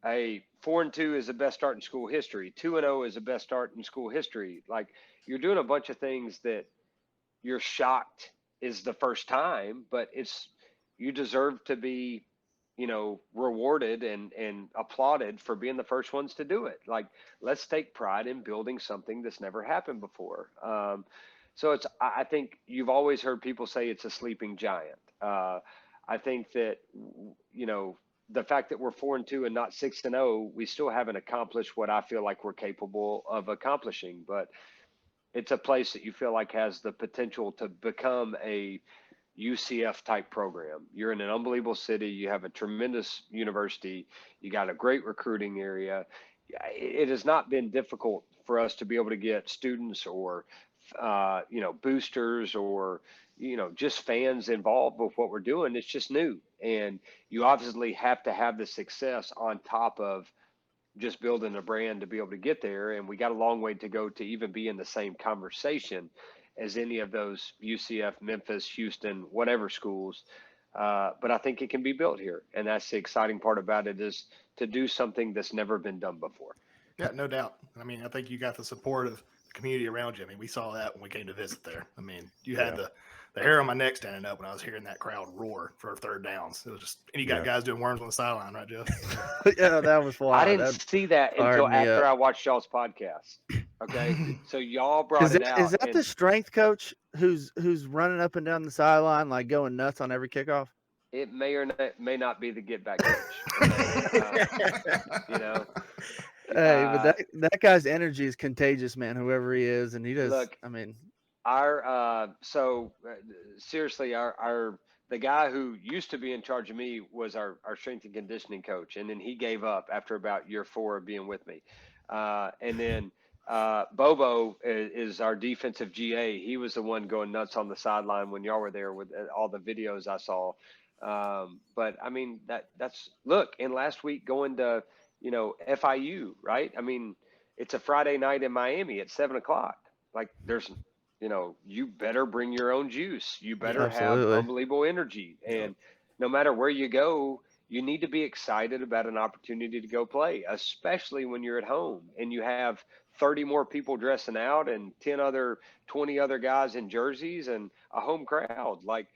4-2 is the best start in school history. 2-0 is the best start in school history. Like you're doing a bunch of things that you're shocked is the first time, but you deserve to be, rewarded and applauded for being the first ones to do it. Like, let's take pride in building something that's never happened before. So I think you've always heard people say it's a sleeping giant. I think that, the fact that we're 4-2 and not 6-0, we still haven't accomplished what I feel like we're capable of accomplishing, but it's a place that you feel like has the potential to become a UCF type program. You're in an unbelievable city. You have a tremendous university. You got a great recruiting area. It has not been difficult for us to be able to get students or, boosters or, just fans involved with what we're doing. It's just new. And you obviously have to have the success on top of just building a brand to be able to get there. And we got a long way to go to even be in the same conversation as any of those UCF, Memphis, Houston, whatever schools. But I think it can be built here. And that's the exciting part about it, is to do something that's never been done before. Yeah, no doubt. I mean, I think you got the support of the community around you. I mean, we saw that when we came to visit there. I mean, you had the hair on my neck standing up when I was hearing that crowd roar for third downs. It was just, and you got guys doing worms on the sideline, right, Jeff? Yeah, that was wild. I didn't see that until after I watched y'all's podcast. Okay, so y'all brought it out. Is that the strength coach who's running up and down the sideline, like going nuts on every kickoff? It may or may not be the get back coach. Hey, but that guy's energy is contagious, man. Whoever he is, and he does. Look, I mean, seriously, the guy who used to be in charge of me was our strength and conditioning coach, and then he gave up after about year 4 of being with me. And then Bobo is our defensive GA. He was the one going nuts on the sideline when y'all were there with all the videos I saw. But I mean, that's look, and last week going to, FIU, right? I mean, it's a Friday night in Miami at 7:00. Like there's, you better bring your own juice. You better have unbelievable energy. And no matter where you go, you need to be excited about an opportunity to go play, especially when you're at home and you have 30 more people dressing out and 20 other guys in jerseys and a home crowd. Like,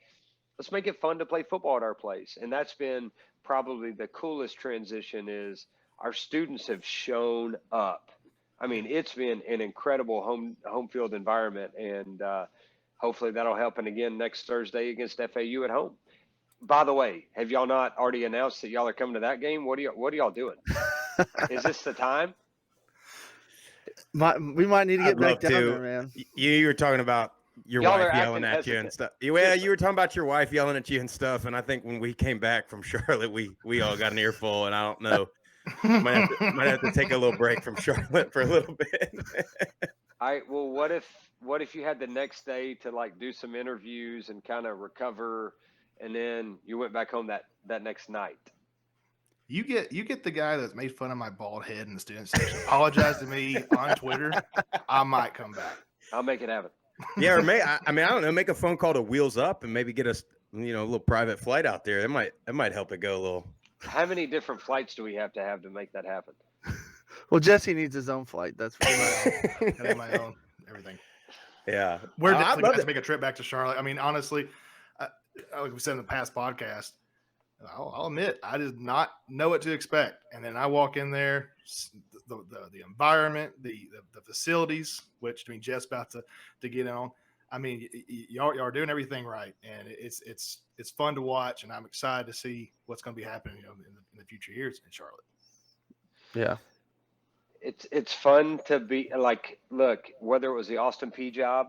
let's make it fun to play football at our place. And that's been probably the coolest transition, is our students have shown up. I mean, it's been an incredible home field environment, and hopefully that'll happen again next Thursday against FAU at home. By the way, have y'all not already announced that y'all are coming to that game? What are y'all doing? Is this the time? We might need to get back down there, man. You were talking about your wife yelling at you and stuff. Yeah, you were talking about your wife yelling at you and stuff. And I think when we came back from Charlotte, we all got an earful, and I don't know. Might have to take a little break from Charlotte for a little bit. All right. Well, what if you had the next day to like do some interviews and kind of recover, and then you went back home that next night? You get the guy that's made fun of my bald head in the student section. Apologize to me on Twitter. I might come back. I'll make it happen. Yeah, or I don't know. Make a phone call to Wheels Up and maybe get us, a little private flight out there. It might help it go a little. How many different flights do we have to make that happen? Well, Jesse needs his own flight. That's for I my own everything. Yeah, we're definitely going to make a trip back to Charlotte. I mean, honestly, like we said in the past podcast, I'll admit, I did not know what to expect. And then I walk in there, the environment, the facilities, which I mean, Jeff's about to get on. I mean, y'all are doing everything right, and it's fun to watch, and I'm excited to see what's going to be happening, in the future years in Charlotte. Yeah. It's fun to be like, look, whether it was the Austin P job,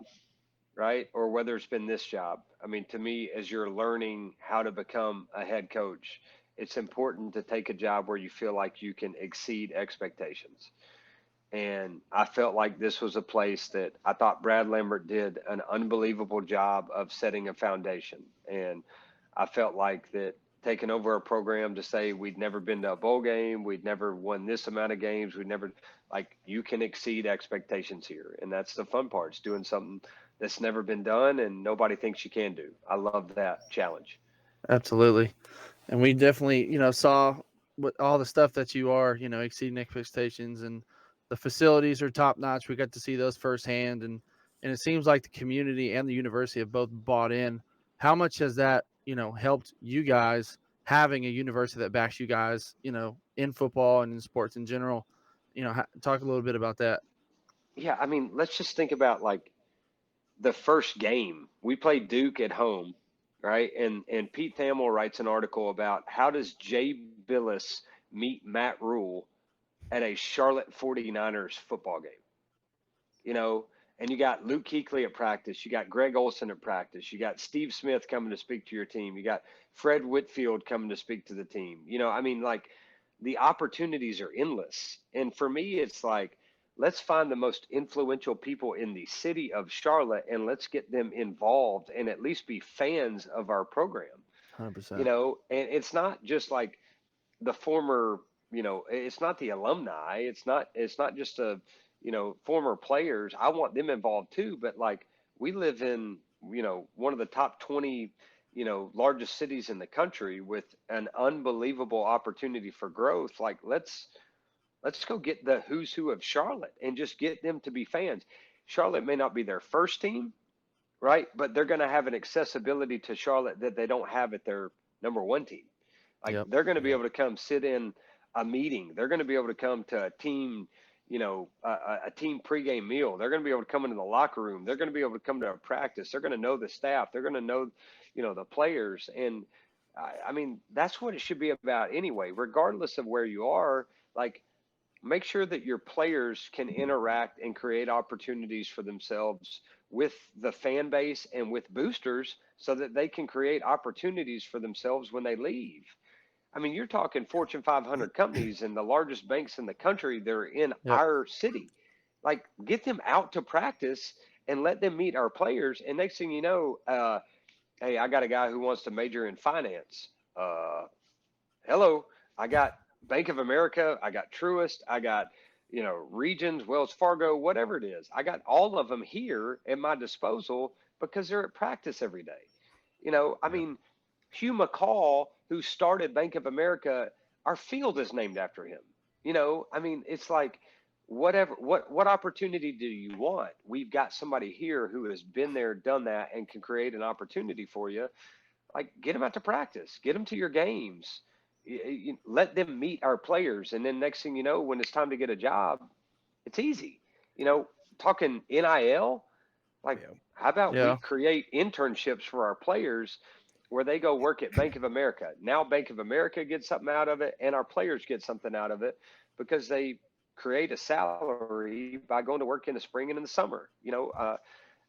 right, or whether it's been this job. I mean, to me, as you're learning how to become a head coach, it's important to take a job where you feel like you can exceed expectations. And I felt like this was a place that I thought Brad Lambert did an unbelievable job of setting a foundation. And I felt like that taking over a program to say we'd never been to a bowl game, we'd never won this amount of games, we'd never, like, you can exceed expectations here. And that's the fun part. It's doing something that's never been done and nobody thinks you can do. I love that challenge. Absolutely. And we definitely, saw what all the stuff that you are, exceeding expectations, and the facilities are top notch. We got to see those firsthand, and it seems like the community and the university have both bought in. How much has that, helped you guys having a university that backs you guys, in football and in sports in general? Talk a little bit about that. Yeah, I mean, let's just think about like the first game. We played Duke at home, right? And Pete Thamel writes an article about how does Jay Billis meet Matt Rule at a Charlotte 49ers football game? You know, and you got Luke Kuechly at practice, you got Greg Olson at practice, you got Steve Smith coming to speak to your team, you got Fred Whitfield coming to speak to the team. I mean, like, the opportunities are endless. And for me, it's like, let's find the most influential people in the city of Charlotte and let's get them involved and at least be fans of our program. 100%. And it's not just like the former, it's not the alumni. It's not just former players. I want them involved too. But like, we live in, one of the top 20, largest cities in the country with an unbelievable opportunity for growth. Like, let's go get the who's who of Charlotte and just get them to be fans. Charlotte may not be their first team, right? But they're going to have an accessibility to Charlotte that they don't have at their number one team. Like, Yep. they're going to be able to come sit in a meeting. They're going to be able to come to a team, a team pregame meal. They're going to be able to come into the locker room. They're going to be able to come to a practice. They're going to know the staff. They're going to know, the players. And I mean, that's what it should be about anyway, regardless of where you are. Like, make sure that your players can interact and create opportunities for themselves with the fan base and with boosters so that they can create opportunities for themselves when they leave. I mean, you're talking Fortune 500 companies and the largest banks in the country. They're in Yep. our city. Like, get them out to practice and let them meet our players. And next thing you know, hey, I got a guy who wants to major in finance. Hello, I got Bank of America, I got Truist, I got, Regions, Wells Fargo, whatever it is. I got all of them here at my disposal because they're at practice every day. I mean, Hugh McCall, who started Bank of America, our field is named after him. I mean, it's like, whatever, what opportunity do you want? We've got somebody here who has been there, done that, and can create an opportunity for you. Like, get them out to practice, get them to your games, let them meet our players. And then next thing you know, when it's time to get a job, it's easy. Talking NIL, like, how about we Yeah. create internships for our players where they go work at Bank of America? Now Bank of America gets something out of it and our players get something out of it because they create a salary by going to work in the spring and in the summer.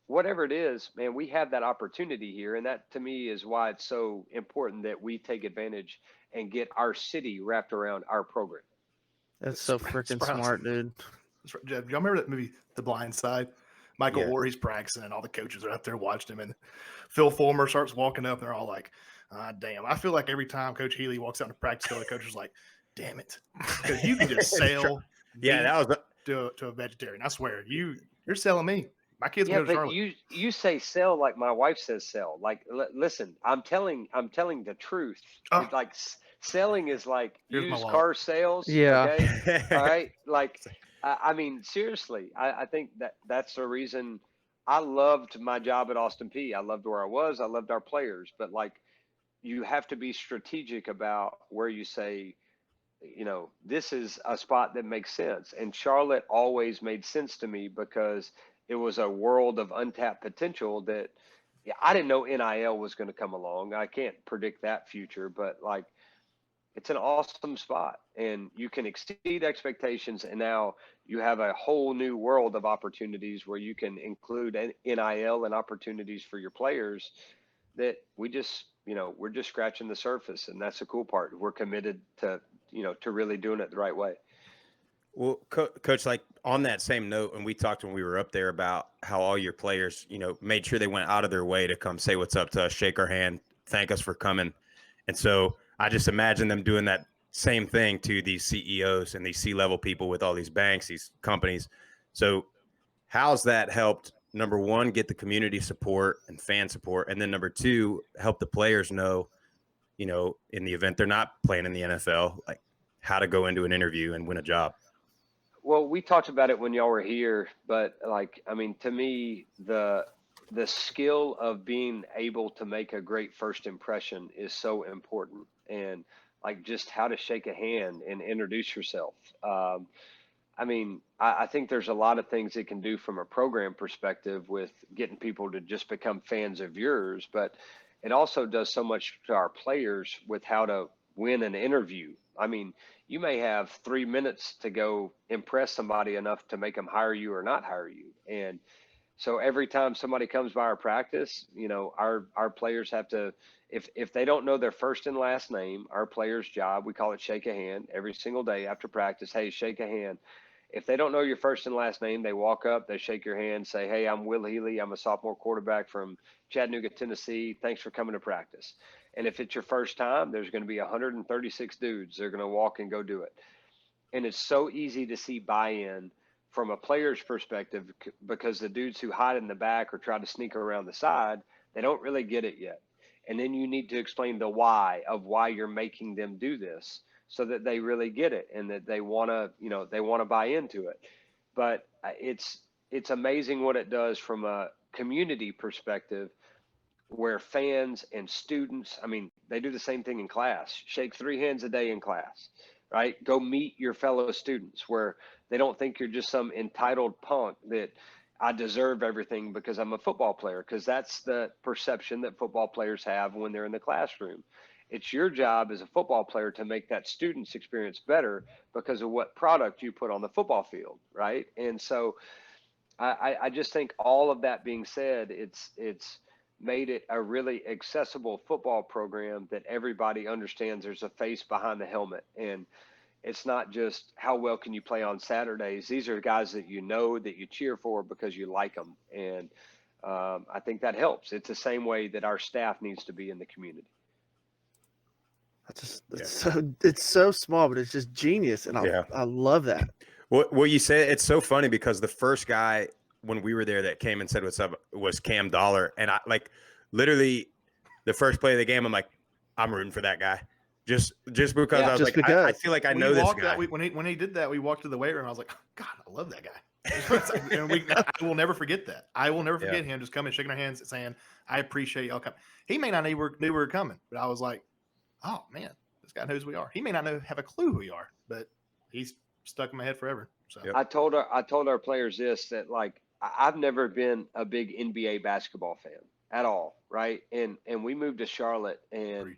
Whatever it is, man, we have that opportunity here. And that, to me, is why it's so important that we take advantage and get our city wrapped around our program. That's so freaking smart, dude. Jeff, y'all remember that movie, The Blind Side? Michael Yeah. Orr, he's practicing, and all the coaches are out there watching him. And Phil Fulmer starts walking up, and they're all like, damn. I feel like every time Coach Healy walks out to practice, the other coach is like, damn it. Because you can just sell Yeah, that was to a vegetarian. I swear, you're selling me. My kids Yeah, go to but Charlotte. you say sell like my wife says sell. Like, listen, I'm telling the truth. Oh. It's like selling is like Here's my used wallet. car sales. Yeah. Okay. All right. Like, I mean, seriously, I think that's the reason I loved my job at Austin P. I loved where I was. I loved our players. But like, you have to be strategic about where you say, this is a spot that makes sense. And Charlotte always made sense to me because it was a world of untapped potential that, yeah, I didn't know NIL was going to come along. I can't predict that future, but like, it's an awesome spot and you can exceed expectations. And now you have a whole new world of opportunities where you can include NIL and opportunities for your players that we're just scratching the surface. And that's the cool part. We're committed to really doing it the right way. Well, Coach, like on that same note, and we talked when we were up there about how all your players, made sure they went out of their way to come say what's up to us, shake our hand, thank us for coming. And so I just imagine them doing that same thing to these CEOs and these C-level people with all these banks, these companies. So how's that helped, number one, get the community support and fan support, and then number two, help the players know, in the event they're not playing in the NFL, like how to go into an interview and win a job? Well, we talked about it when y'all were here, but to me, the skill of being able to make a great first impression is so important. And like just how to shake a hand and introduce yourself. I think there's a lot of things it can do from a program perspective with getting people to just become fans of yours, but it also does so much to our players with how to win an interview. You may have 3 minutes to go impress somebody enough to make them hire you or not hire you. And so every time somebody comes by our practice, our players have to, if they don't know their first and last name, our players' job, we call it shake a hand every single day after practice. Hey, shake a hand. If they don't know your first and last name, they walk up, they shake your hand, say, hey, I'm Will Healy. I'm a sophomore quarterback from Chattanooga, Tennessee. Thanks for coming to practice. And if it's your first time, there's going to be 136 dudes. They're going to walk and go do it. And it's so easy to see buy-in from a player's perspective because the dudes who hide in the back or try to sneak around the side, they don't really get it yet. And then you need to explain the why of why you're making them do this so that they really get it and that they want to buy into it. But it's amazing what it does from a community perspective where fans and students, they do the same thing in class. Shake 3 hands a day in class, right? Go meet your fellow students where they don't think you're just some entitled punk that I deserve everything because I'm a football player, because that's the perception that football players have when they're in the classroom. It's your job as a football player to make that student's experience better because of what product you put on the football field, right? And so I just think all of that being said, it's made it a really accessible football program that everybody understands there's a face behind the helmet. And it's not just how well can you play on Saturdays. These are guys that that you cheer for because you like them. And I think that helps. It's the same way that our staff needs to be in the community. It's so small, but it's just genius. And I love that. Well, you say it's so funny because the first guy when we were there that came and said what's up was Cam Dollar. And I literally the first play of the game, I'm like, I'm rooting for that guy. Just because I was like, I feel like I know this guy. When he did that, we walked to the weight room. I was like, God, I love that guy. And I will never forget that. I will never forget him just coming, shaking our hands, saying, I appreciate y'all coming. He may not knew we were coming, but I was like, oh man, this guy knows who we are. He may not have a clue who we are, but he's stuck in my head forever. So I told our players this, that I've never been a big NBA basketball fan at all, right? And we moved to Charlotte, and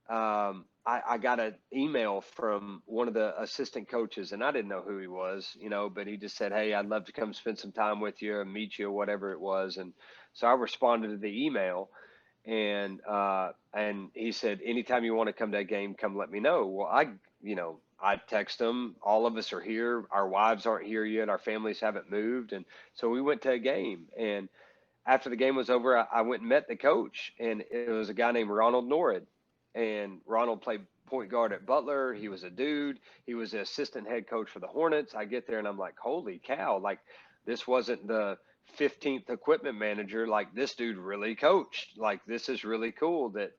I got an email from one of the assistant coaches, and I didn't know who he was, but he just said, hey, I'd love to come spend some time with you and meet you, whatever it was. And so I responded to the email, and he said, anytime you want to come to a game, come let me know. Well, I text them. All of us are here. Our wives aren't here yet. Our families haven't moved. And so we went to a game. And after the game was over, I went and met the coach. And it was a guy named Ronald Norrid. And Ronald played point guard at Butler. He was a dude. He was the assistant head coach for the Hornets. I get there and I'm like, holy cow. This wasn't the 15th equipment manager. This dude really coached. This is really cool that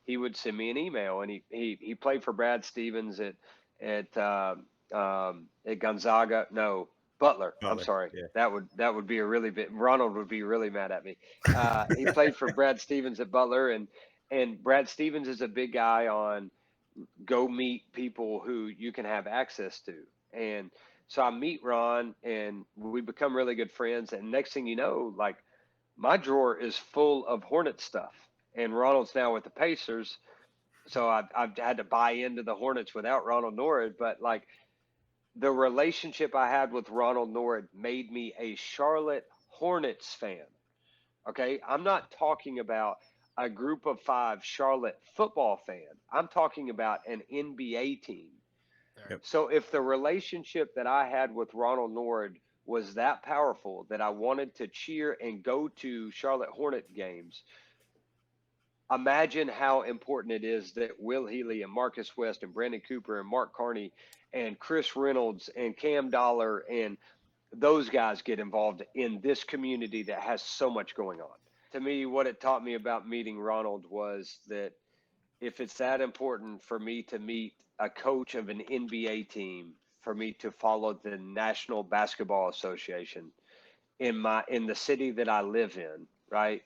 he would send me an email. And he played for Brad Stevens at Gonzaga. No, Butler. I'm sorry. Yeah. That would be a really big, Ronald would be really mad at me. He played for Brad Stevens at Butler, and And Brad Stevens is a big guy on go meet people who you can have access to. And so I meet Ron and we become really good friends. And next thing you know, like my drawer is full of Hornet stuff. And Ronald's now with the Pacers. So I've had to buy into the Hornets without Ronald Norwood. But like the relationship I had with Ronald Norwood made me a Charlotte Hornets fan. Okay. I'm not talking about a group of 5 Charlotte football fan. I'm talking about an NBA team. Yep. So if the relationship that I had with Ronald Norwood was that powerful that I wanted to cheer and go to Charlotte Hornet games, imagine how important it is that Will Healy and Marcus West and Brandon Cooper and Mark Carney and Chris Reynolds and Cam Dollar and those guys get involved in this community that has so much going on. To me, what it taught me about meeting Ronald was that if it's that important for me to meet a coach of an NBA team, for me to follow the National Basketball Association in the city that I live in, right?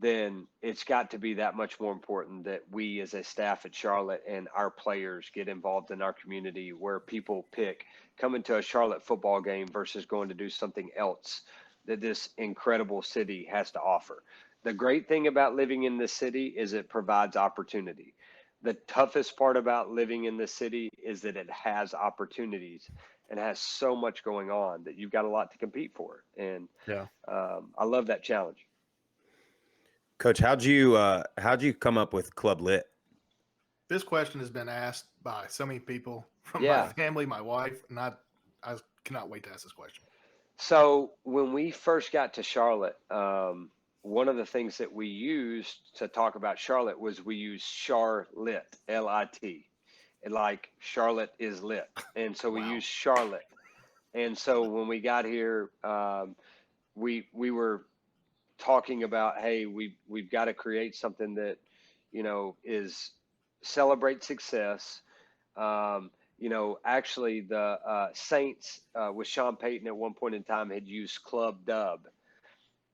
Then it's got to be that much more important that we as a staff at Charlotte and our players get involved in our community where people pick coming to a Charlotte football game versus going to do something else that this incredible city has to offer. The great thing about living in this city is it provides opportunity. The toughest part about living in this city is that it has opportunities and has so much going on that you've got a lot to compete for. And Yeah. I love that challenge. Coach, how'd you come up with Club Lit? This question has been asked by so many people from Yeah. my family, my wife, and I cannot wait to ask this question. So when we first got to Charlotte, one of the things that we used to talk about Charlotte was we used Charlotte, L-I-T. And like Charlotte is lit. And so we Wow. used Charlotte. And so when we got here, we were talking about, hey, we've got to create something that, is celebrate success. Actually the Saints with Sean Payton at one point in time had used Club Dub.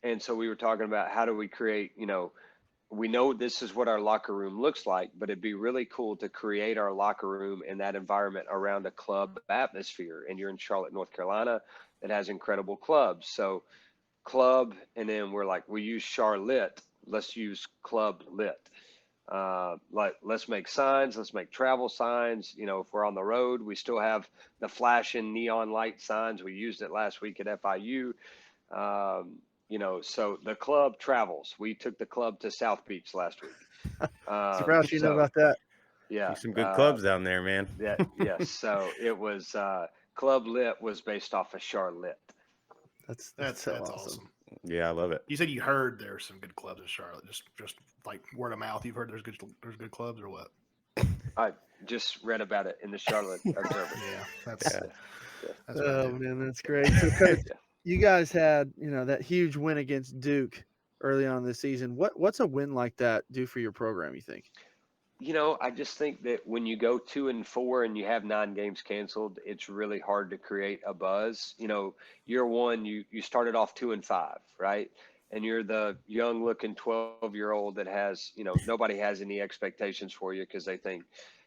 And so we were talking about how do we create, we know this is what our locker room looks like, but it'd be really cool to create our locker room in that environment around a club atmosphere. And you're in Charlotte, North Carolina, that has incredible clubs. So club, and then we're like, we use Charlotte, let's use Club Lit. Let's make signs, let's make travel signs. If we're on the road, we still have the flashing neon light signs. We used it last week at FIU. So the club travels. We took the club to South Beach last week. Surprised you know about that. Yeah. Some good clubs down there, man. Yeah. Yes. So it was Club Lit was based off of Charlotte. That's so awesome. Yeah, I love it. You said you heard there's some good clubs in Charlotte, just like word of mouth. You've heard there's good clubs, or what? I just read about it in the Charlotte Observer. Yeah, that's Oh man, that's great. So, Coach, you guys had that huge win against Duke early on in the season. What's a win like that do for your program, you think? I just think that when you go 2-4 and you have 9 games canceled, it's really hard to create a buzz. Year one, you started off 2-5, right? And you're the young looking 12-year-old that has, nobody has any expectations for you because they think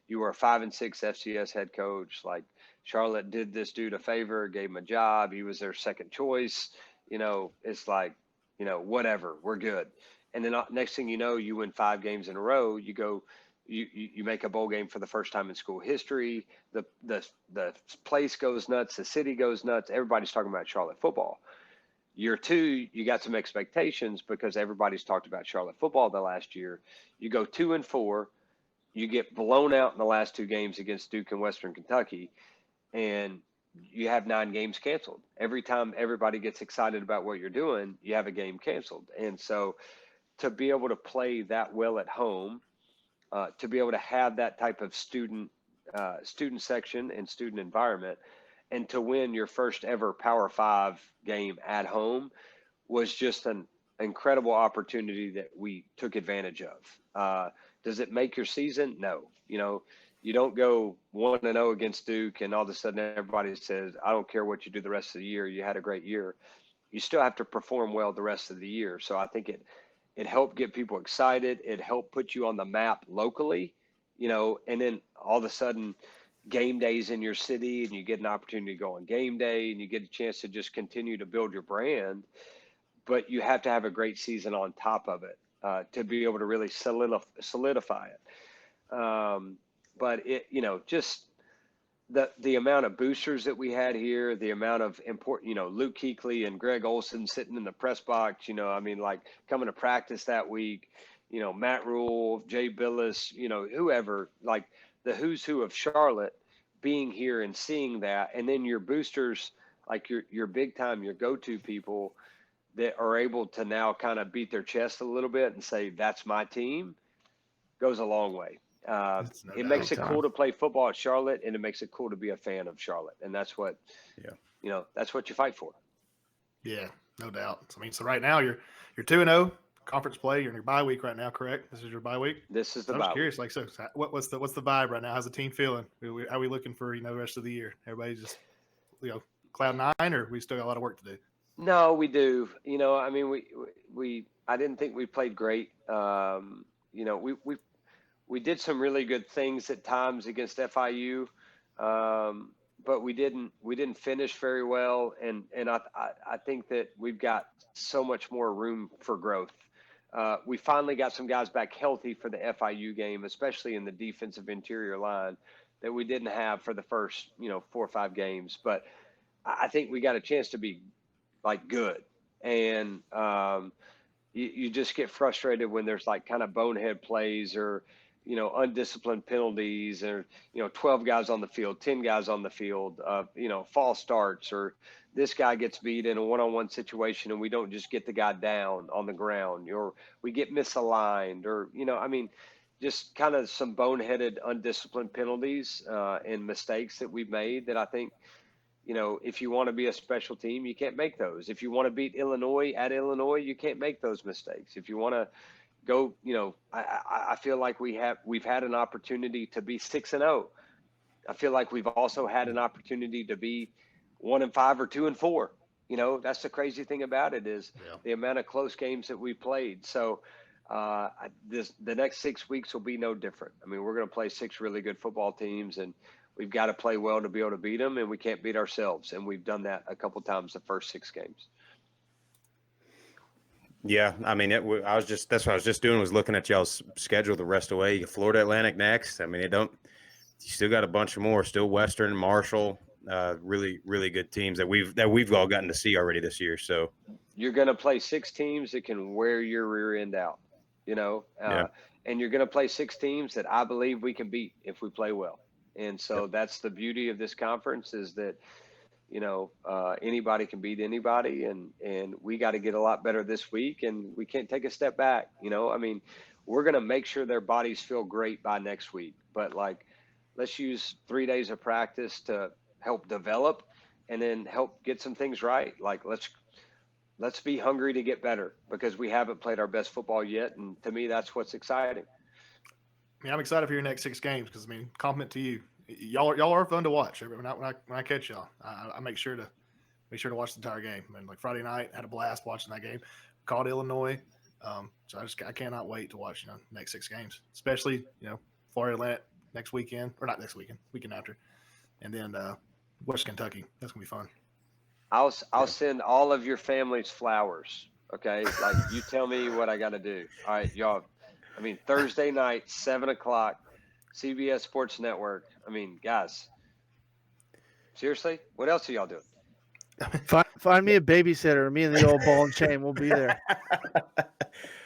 you were a 5-6 FCS head coach. Like Charlotte did this dude a favor, gave him a job. He was their second choice. It's like, whatever, we're good. And then next thing you know, you win 5 games in a row. You go, you make a bowl game for the first time in school history. The place goes nuts. The city goes nuts. Everybody's talking about Charlotte football. Year two, you got some expectations because everybody's talked about Charlotte football the last year. You go 2-4, you get blown out in the last 2 games against Duke and Western Kentucky, and you have 9 games canceled. Every time everybody gets excited about what you're doing, you have a game canceled. And so to be able to play that well at home, to be able to have that type of student section and student environment, and to win your first ever Power 5 game at home was just an incredible opportunity that we took advantage of. Does it make your season? No. You don't go 1-0 against Duke and all of a sudden everybody says, I don't care what you do the rest of the year. You had a great year. You still have to perform well the rest of the year. So I think It helped get people excited. It helped put you on the map locally, and then all of a sudden game days in your city and you get an opportunity to go on game day and you get a chance to just continue to build your brand. But you have to have a great season on top of it to be able to really solidify it. But just the amount of boosters that we had here, the amount of important, Luke Kuechly and Greg Olson sitting in the press box, like coming to practice that week, Matt Rule, Jay Billis, whoever, like the who's who of Charlotte being here and seeing that. And then your boosters, like your big time, your go-to people that are able to now kind of beat their chest a little bit and say, that's my team, goes a long way. It makes it cool to play football at Charlotte, and it makes it cool to be a fan of Charlotte. And that's what, that's what you fight for. Yeah, no doubt. I mean, so right now you're 2-0 conference play. You're in your bye week right now, correct? This is your bye week. This is the I bye was curious, week. like, so what's the vibe right now? How's the team feeling? How are we looking for the rest of the year? Everybody just cloud nine, or we still got a lot of work to do? No, we do. I mean, I didn't think we played great. We did some really good things at times against FIU, but we didn't finish very well. And I think that we've got so much more room for growth. We finally got some guys back healthy for the FIU game, especially in the defensive interior line that we didn't have for the first 4 or 5 games. But I think we got a chance to be like good. And you just get frustrated when there's like kind of bonehead plays or undisciplined penalties, or 12 guys on the field, 10 guys on the field, false starts, or this guy gets beat in a one-on-one situation and we don't just get the guy down on the ground, or we get misaligned, or just kind of some boneheaded, undisciplined penalties and mistakes that we've made that I think, if you want to be a special team, you can't make those. If you want to beat Illinois at Illinois, you can't make those mistakes. If you want to go, I feel like we've had an opportunity to be 6-0. I feel like we've also had an opportunity to be 1-5 or 2-4. That's the crazy thing about it is the amount of close games that we played. So the next 6 weeks will be no different. I mean, we're going to play 6 really good football teams, and we've got to play well to be able to beat them, and we can't beat ourselves. And we've done that a couple times the first 6 games. Yeah, I mean, that's what I was just doing, was looking at y'all's schedule the rest of the way. You Florida Atlantic next. I mean, you still got a bunch of more. Still Western, Marshall, really, really good teams that we've all gotten to see already this year. So you're going to play 6 teams that can wear your rear end out, and you're going to play 6 teams that I believe we can beat if we play well. And so that's the beauty of this conference, is that anybody can beat anybody, and we got to get a lot better this week, and we can't take a step back. I mean, we're going to make sure their bodies feel great by next week, but let's use 3 days of practice to help develop and then help get some things right. Let's be hungry to get better, because we haven't played our best football yet. And to me, that's what's exciting. I mean, I'm excited for your next 6 games, because compliment to you. Y'all are fun to watch. When I catch y'all, I make sure to watch the entire game. I mean, like Friday night, had a blast watching that game. Called Illinois, so I cannot wait to watch next 6 games, especially Florida Atlantic next weekend, or not next weekend, weekend after, and then Western Kentucky. That's gonna be fun. I'll send all of your families flowers. Okay, like you tell me what I got to do. All right, y'all. I mean, Thursday night, 7:00. CBS Sports Network. I mean, guys, seriously, what else are y'all doing? Find me a babysitter. Me and the old ball and chain. We'll be there.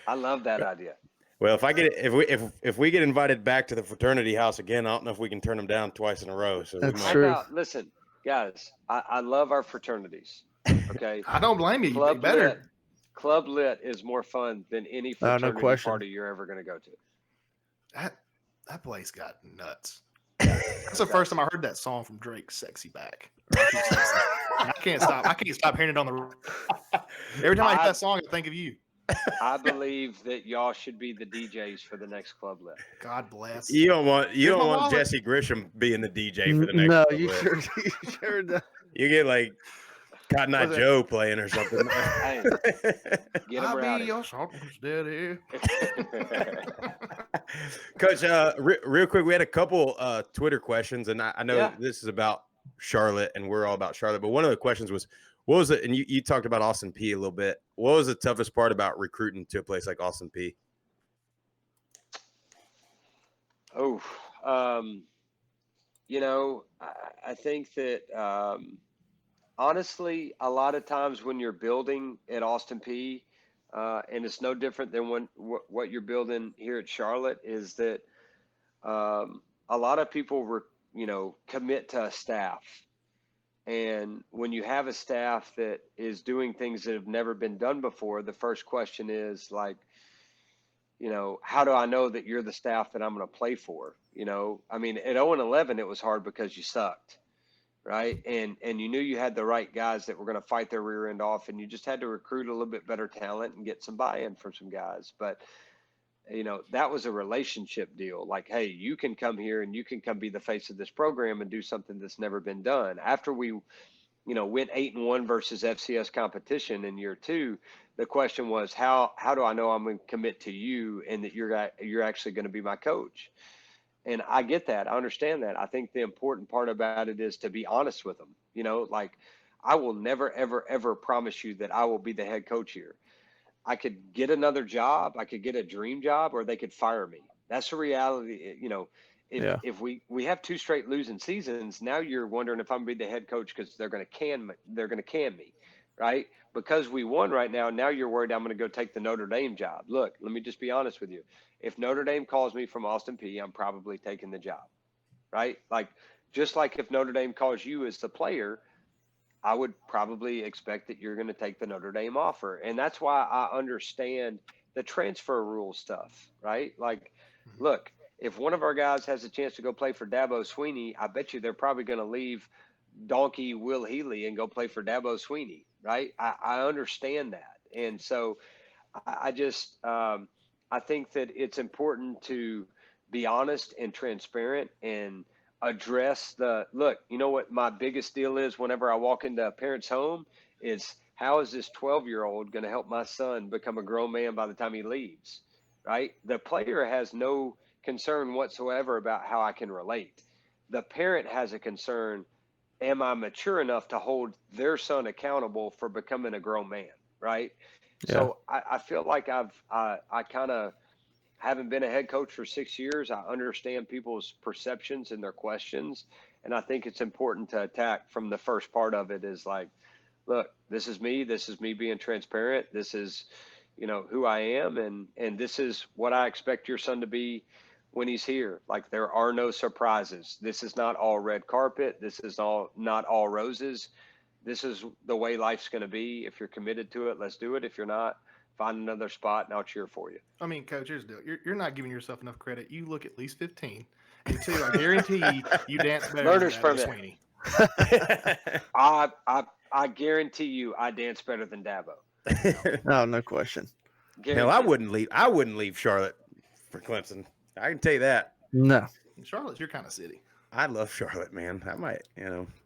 I love that idea. Well, if we get invited back to the fraternity house again, I don't know if we can turn them down twice in a row. So that's true. Listen, guys, I love our fraternities. Okay, I don't blame you. You better. Club Lit is more fun than any fraternity party you're ever going to go to. That place got nuts. That's the first time I heard that song from Drake, "Sexy Back." I can't stop hearing it on the. Every time I hear that song, I think of you. I believe that y'all should be the DJs for the next Club Lit. God bless. You don't want Jesse Grisham being the DJ for the next. No, Club you Lit. sure don't. You get like Cotton Eye Was it- Joe playing or something. Hey, get him I'll rowdy. be your something's daddy. Coach, real quick, we had a couple Twitter questions, and I know Yeah. this is about Charlotte, and we're all about Charlotte. But one of the questions was, what was it? And you talked about Austin P a little bit. What was the toughest part about recruiting to a place like Austin P? Oh, I think that honestly, a lot of times when you're building at Austin P, and it's no different than what you're building here at Charlotte, is that a lot of people, commit to a staff. And when you have a staff that is doing things that have never been done before, the first question is like, how do I know that you're the staff that I'm going to play for? I mean, at 0-11, it was hard because you sucked, right? And you knew you had the right guys that were going to fight their rear end off, and you just had to recruit a little bit better talent and get some buy-in from some guys. But, that was a relationship deal. Like, hey, you can come here and you can come be the face of this program and do something that's never been done. After we, went 8-1 versus FCS competition in year 2, the question was, how do I know I'm going to commit to you and that you're actually going to be my coach? And I get that. I understand that. I think the important part about it is to be honest with them. Like, I will never, ever, ever promise you that I will be the head coach here. I could get another job, I could get a dream job, or they could fire me. That's the reality. If we have 2 straight losing seasons, now you're wondering if I'm gonna be the head coach because they're gonna can me, right? Because we won right now you're worried I'm gonna go take the Notre Dame job. Look, let me just be honest with you. If Notre Dame calls me from Austin P, I'm probably taking the job, right? Like, just like if Notre Dame calls you as the player, I would probably expect that you're going to take the Notre Dame offer. And that's why I understand the transfer rule stuff, right? Like, look, if one of our guys has a chance to go play for Dabo Sweeney, I bet you they're probably going to leave donkey Will Healy and go play for Dabo Sweeney, right? I understand that. And so I just, I think that it's important to be honest and transparent and address look, you know what my biggest deal is whenever I walk into a parent's home is, how is this 12-year-old going to help my son become a grown man by the time he leaves, right? The player has no concern whatsoever about how I can relate. The parent has a concern, am I mature enough to hold their son accountable for becoming a grown man, right? Yeah. So I feel like I kind of having been a head coach for 6 years, I understand people's perceptions and their questions. And I think it's important to attack from the first part of it is like, look, this is me being transparent. This is, who I am. And this is what I expect your son to be when he's here. Like, there are no surprises. This is not all red carpet. This is not all roses. This is the way life's going to be. If you're committed to it, let's do it. If you're not, find another spot and I'll cheer for you. I mean, Coach, here's the deal. You're not giving yourself enough credit. You look at least 15. And 2, I guarantee you dance better Learner's than Dabo permit. Sweeney. I guarantee you I dance better than Dabo. No, no question. Hell, I wouldn't leave Charlotte for Clemson. I can tell you that. No. Charlotte's your kind of city. I love Charlotte, man. I might,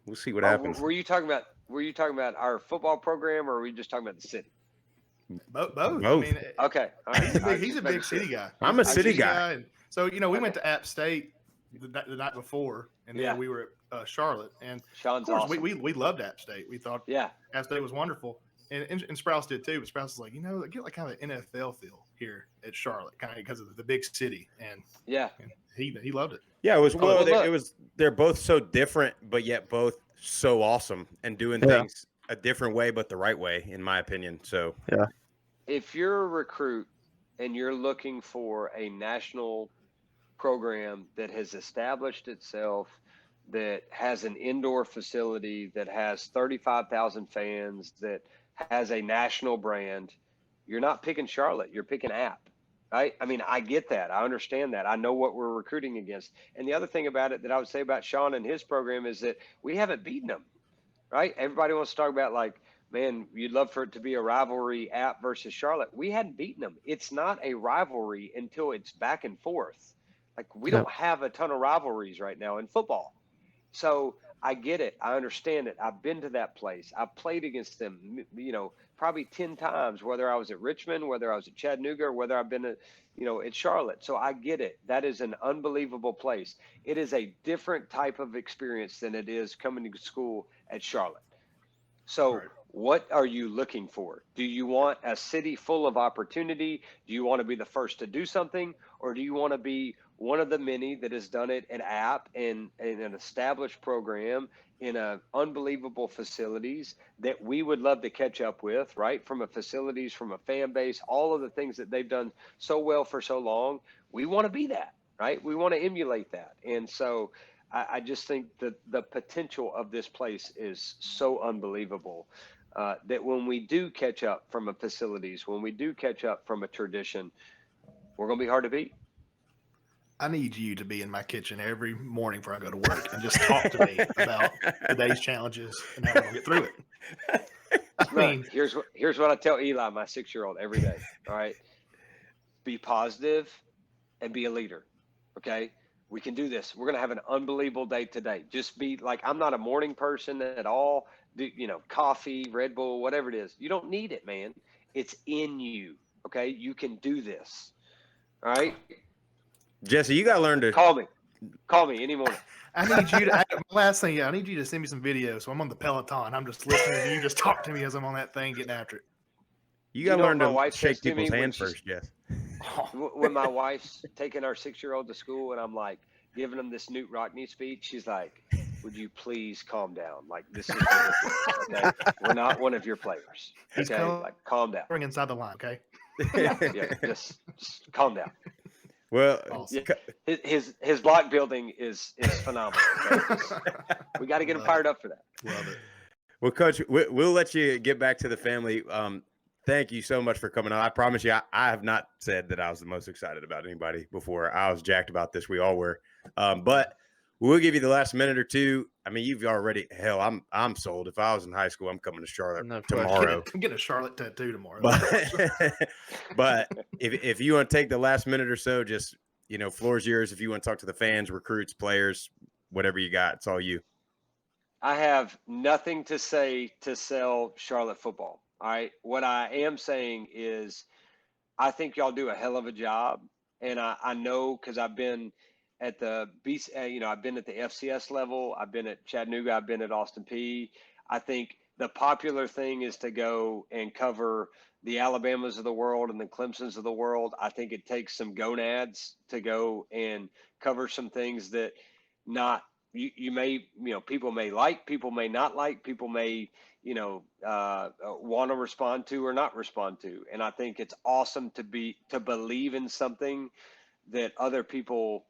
we'll see what happens. Were you talking about our football program, or were we just talking about the city? Both. Both. I mean, Okay. All right. he's a big city guy. I'm a city guy. And so, we went to App State the night before, and then we were at Charlotte. And Sean's of course, awesome. we loved App State. We thought App State was wonderful. And Sprouse did too. But Sprouse was like, get like kind of an NFL feel here at Charlotte, kind of because of the big city. And he loved it. Yeah, it was. They're both so different, but yet both so awesome and doing things a different way, but the right way, in my opinion. So if you're a recruit and you're looking for a national program that has established itself, that has an indoor facility, that has 35,000 fans, that has a national brand, you're not picking Charlotte, you're picking App, right? I mean, I get that. I understand that. I know what we're recruiting against. And the other thing about it that I would say about Sean and his program is that we haven't beaten them, right? Everybody wants to talk about like, man, you'd love for it to be a rivalry, App versus Charlotte. We hadn't beaten them. It's not a rivalry until it's back and forth. Like, we don't have a ton of rivalries right now in football. So I get it. I understand it. I've been to that place. I've played against them, probably 10 times, whether I was at Richmond, whether I was at Chattanooga, or whether I've been at Charlotte. So I get it. That is an unbelievable place. It is a different type of experience than it is coming to school at Charlotte. So Right. what are you looking for? Do you want a city full of opportunity? Do you want to be the first to do something? Or do you want to be one of the many that has done it at App and in an established program in unbelievable facilities that we would love to catch up with, right? From a facilities, from a fan base, all of the things that they've done so well for so long. We want to be that, right? We want to emulate that. And so I just think that the potential of this place is so unbelievable that when we do catch up from a facilities, when we do catch up from a tradition, we're going to be hard to beat. I need you to be in my kitchen every morning before I go to work and just talk to me about today's challenges and how we're going to get through it. I mean, here's what I tell Eli, my 6-year-old, every day. All right. Be positive and be a leader. Okay. We can do this. We're going to have an unbelievable day today. Just be like, I'm not a morning person at all. Coffee, Red Bull, whatever it is. You don't need it, man. It's in you. Okay. You can do this. All right. Jesse, you got to learn to call me any morning. I need you to, last thing, I need you to send me some videos. So I'm on the Peloton. I'm just listening to you just talk to me as I'm on that thing getting after it. You got to learn to shake people's hands first, Jess. When my wife's taking our 6-year-old to school and I'm like giving him this Newt Rockne speech, she's like, would you please calm down? Like, this is ridiculous, okay? We're not one of your players. Okay, like, calm down. Bring inside the line, okay? Yeah, just calm down. Well, awesome. His block building is phenomenal. Okay? We got to get him fired up for that. Love it. Well, Coach, we'll let you get back to the family. Thank you so much for coming on. I promise you, I have not said that I was the most excited about anybody before. I was jacked about this. We all were. But we'll give you the last minute or two. I mean, you've already – hell, I'm sold. If I was in high school, I'm coming to Charlotte tomorrow. I'm getting a Charlotte tattoo tomorrow. But if you want to take the last minute or so, just, floor's yours. If you want to talk to the fans, recruits, players, whatever you got, it's all you. I have nothing to say to sell Charlotte football. All right. What I am saying is I think y'all do a hell of a job. And I know because I've been at the I've been at the FCS level. I've been at Chattanooga. I've been at Austin Peay. I think the popular thing is to go and cover the Alabamas of the world and the Clemsons of the world. I think it takes some gonads to go and cover some things that you may, people may like, people may not like, people may, want to respond to or not respond to. And I think it's awesome to believe in something that other people,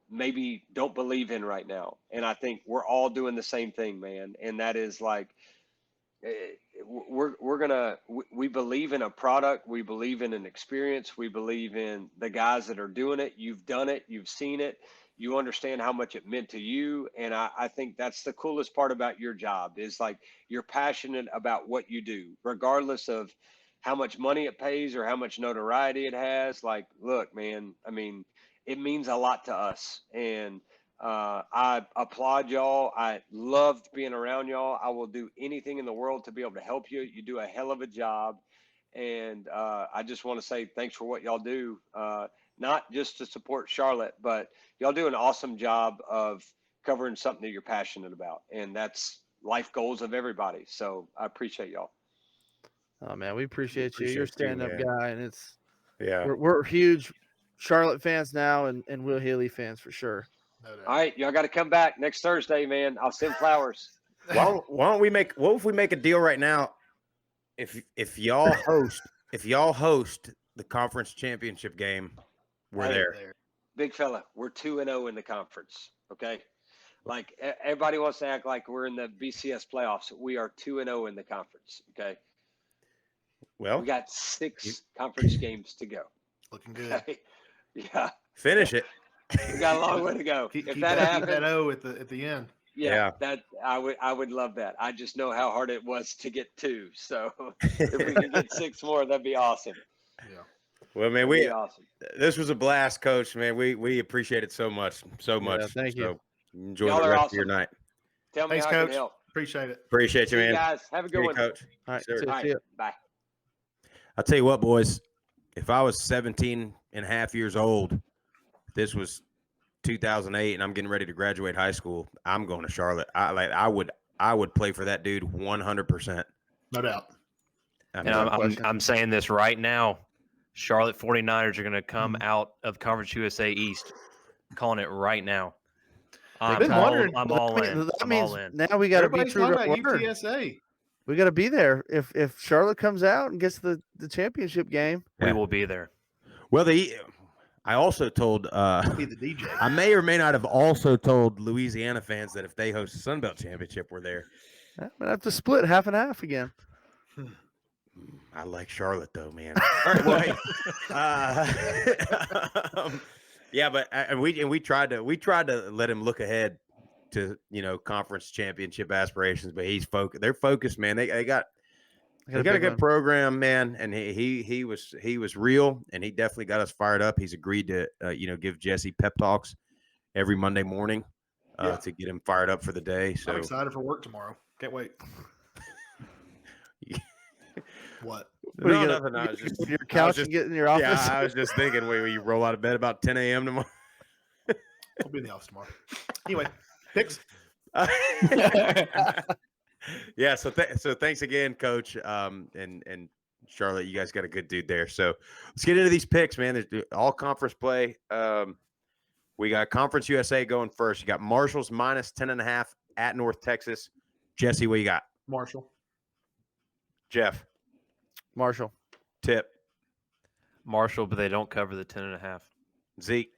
maybe don't believe in right now. And I think we're all doing the same thing, man. And that is like, we believe in a product. We believe in an experience. We believe in the guys that are doing it. You've done it. You've seen it. You understand how much it meant to you. And I think that's the coolest part about your job is like, you're passionate about what you do, regardless of how much money it pays or how much notoriety it has. Like, look, man, I mean, it means a lot to us. And I applaud y'all. I loved being around y'all. I will do anything in the world to be able to help you. You do a hell of a job. And I just want to say thanks for what y'all do. Not just to support Charlotte, but y'all do an awesome job of covering something that you're passionate about. And that's life goals of everybody. So I appreciate y'all. Oh man, we appreciate you. You're a stand-up guy, and we're huge Charlotte fans now and Will Healy fans for sure. No doubt. All right, y'all got to come back next Thursday, man. I'll send flowers. Why don't we make a deal right now? If y'all host the conference championship game, we're there. Big fella, we're 2-0 in the conference. Okay. Like everybody wants to act like we're in the BCS playoffs. We are 2-0 in the conference. Okay. Well, we got 6 conference games to go. Looking good. Okay? Yeah. Finish it. We got a long way to go. Keep that O at the end. Yeah, that I would love that. I just know how hard it was to get 2. So if we can get 6 more, that'd be awesome. Yeah. Well, man, awesome. This was a blast, Coach. Man, we appreciate it so much. Yeah, thank you. Enjoy Y'all the are rest of awesome. your night. Tell me Thanks, how I Coach. can help. Appreciate it. Appreciate you, See you man. guys. Have a good See you, one. Coach. All right, Sir. see All ya. right. Bye. I'll tell you what, boys. If I was 17 and a half years old, this was 2008, and I'm getting ready to graduate high school, I'm going to Charlotte. I would play for that dude 100%. No doubt. I And mean, I'm saying this right now. Charlotte 49ers are going to come Mm-hmm. out of Conference USA East. I'm calling it right now. I'm been all, wondering. I'm all in. That I'm means all in. now we got to be Everybody's true talking to about our word. UTSA. We got to be there. If Charlotte comes out and gets the championship game, We will be there. well, I also told Be the DJ. I may or may not have also told Louisiana fans that if they host the Sun Belt Championship, we're there. I'm gonna have to split half and half again. I like Charlotte though, man. All right, well, hey, yeah, but we tried to let him look ahead to conference championship aspirations, but they're focused, man. They got a good program, man, and he was real, and he definitely got us fired up. He's agreed to give Jesse pep talks every Monday morning to get him fired up for the day. So I'm excited for work tomorrow. Can't wait. What? No, nothing. I was just your couch and get in your office. Yeah, I was just thinking, will you roll out of bed about 10 a.m. tomorrow? I'll be in the office tomorrow. Anyway, picks. Yeah. So thanks again, Coach. And Charlotte, you guys got a good dude there. So let's get into these picks, man. There's all conference play. We got Conference USA going first. You got Marshall's minus 10.5 at North Texas. Jesse, what you got? Marshall. Jeff. Marshall. Tip. Marshall, but they don't cover the 10.5. Zeke.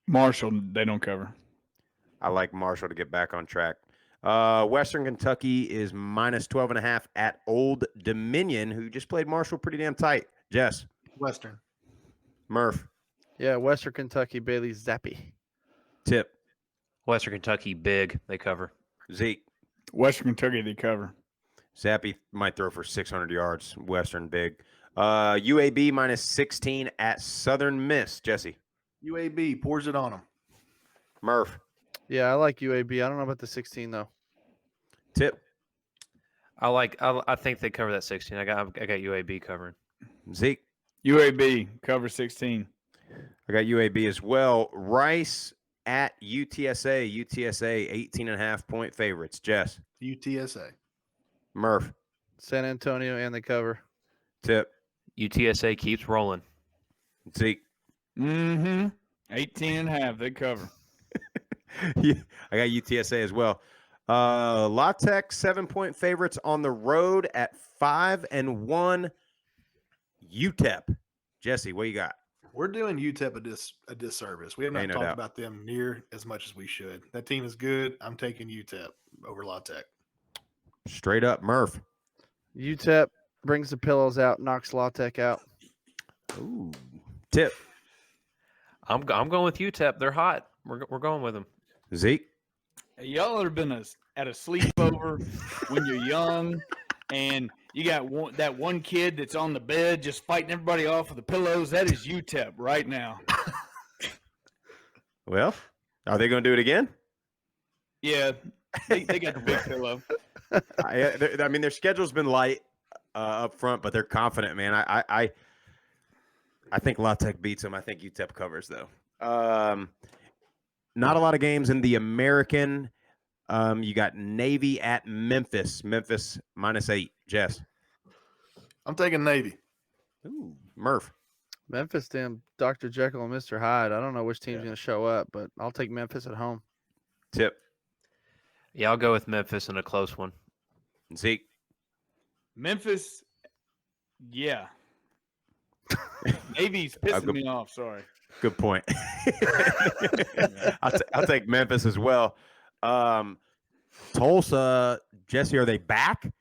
Marshall, they don't cover. I like Marshall to get back on track. Western Kentucky is minus 12.5 at Old Dominion, who just played Marshall pretty damn tight. Jess. Western. Murph. Yeah, Western Kentucky, Bailey Zappi. Tip. Western Kentucky, big. They cover. Zeke. Western Kentucky, they cover. Zappy might throw for 600 yards. Western big. UAB minus 16 at Southern Miss. Jesse. UAB pours it on them. Murph. Yeah, I like UAB. I don't know about the 16 though. Tip. I think they cover that 16. I got UAB covering. Zeke. UAB, cover 16. I got UAB as well. Rice at UTSA. UTSA 18.5 point favorites. Jess. UTSA. Murph. San Antonio and they cover. Tip. UTSA keeps rolling. Zeke. 18.5, they cover. Yeah, I got UTSA as well. La Tech 7-point favorites on the road at 5-1. UTEP. Jesse, what you got? We're doing UTEP a disservice. We have not Ain't no talked doubt. about them near as much as we should. That team is good. I'm taking UTEP over La Tech. Straight up, Murph. UTEP brings the pillows out, knocks La Tech out. Ooh. Tip. I'm going with UTEP. They're hot. We're going with them. Zeke. Hey, y'all ever been at a sleepover when you're young and you got that one kid that's on the bed just fighting everybody off with the pillows? That is UTEP right now. Well, are they going to do it again? Yeah, they got the big pillow. I mean, their schedule's been light up front, but they're confident, man. I think La Tech beats them. I think UTEP covers, though. Not a lot of games in the American. You got Navy at Memphis. Memphis -8. Jess. I'm taking Navy. Ooh, Murph. Memphis, damn Dr. Jekyll and Mr. Hyde. I don't know which team's going to show up, but I'll take Memphis at home. Tip. Yeah, I'll go with Memphis in a close one. Zeke. Memphis, yeah. Navy's pissing me off. Sorry. Good point. I'll take Memphis as well. Tulsa, Jesse, are they back?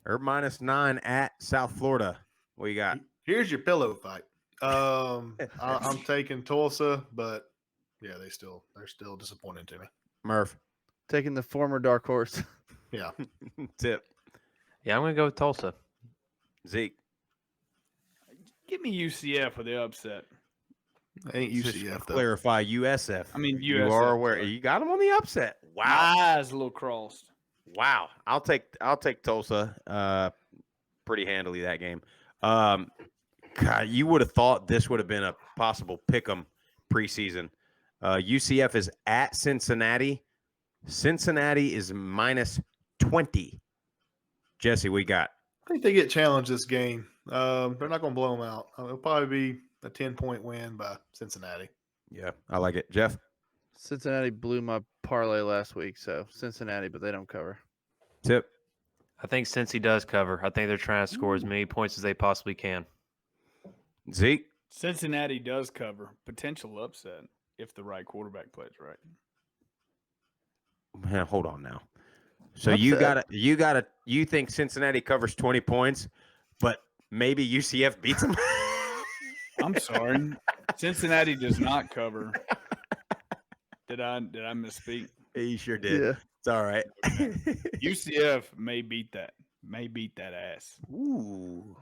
Or -9 at South Florida. What you got? Here's your pillow fight. I'm taking Tulsa, but yeah, they're still disappointing to me. Murph. Taking the former dark horse. Yeah. Tip. Yeah, I'm going to go with Tulsa. Zeke. Give me UCF for the upset. Ain't Just UCF though. clarify USF. I mean, You USF, are aware. sorry. You got them on the upset. Wow. My eyes a little crossed. Wow. I'll take Tulsa pretty handily that game. God, you would have thought this would have been a possible pick 'em preseason. UCF is at Cincinnati. Cincinnati is minus 20. Jesse, we got. I think they get challenged this game. They're not going to blow them out. It'll probably be a 10-point win by Cincinnati. Yeah, I like it. Jeff? Cincinnati blew my parlay last week, so Cincinnati, but they don't cover. Tip? I think Cincy does cover. I think they're trying to score as many points as they possibly can. Zeke? Cincinnati does cover. Potential upset if the right quarterback plays right. Man, hold on now. So Upset. you think Cincinnati covers 20 points, but maybe UCF beats them? I'm sorry. Cincinnati does not cover. Did I misspeak? You sure did. Yeah. It's all right. UCF may beat that ass. Ooh.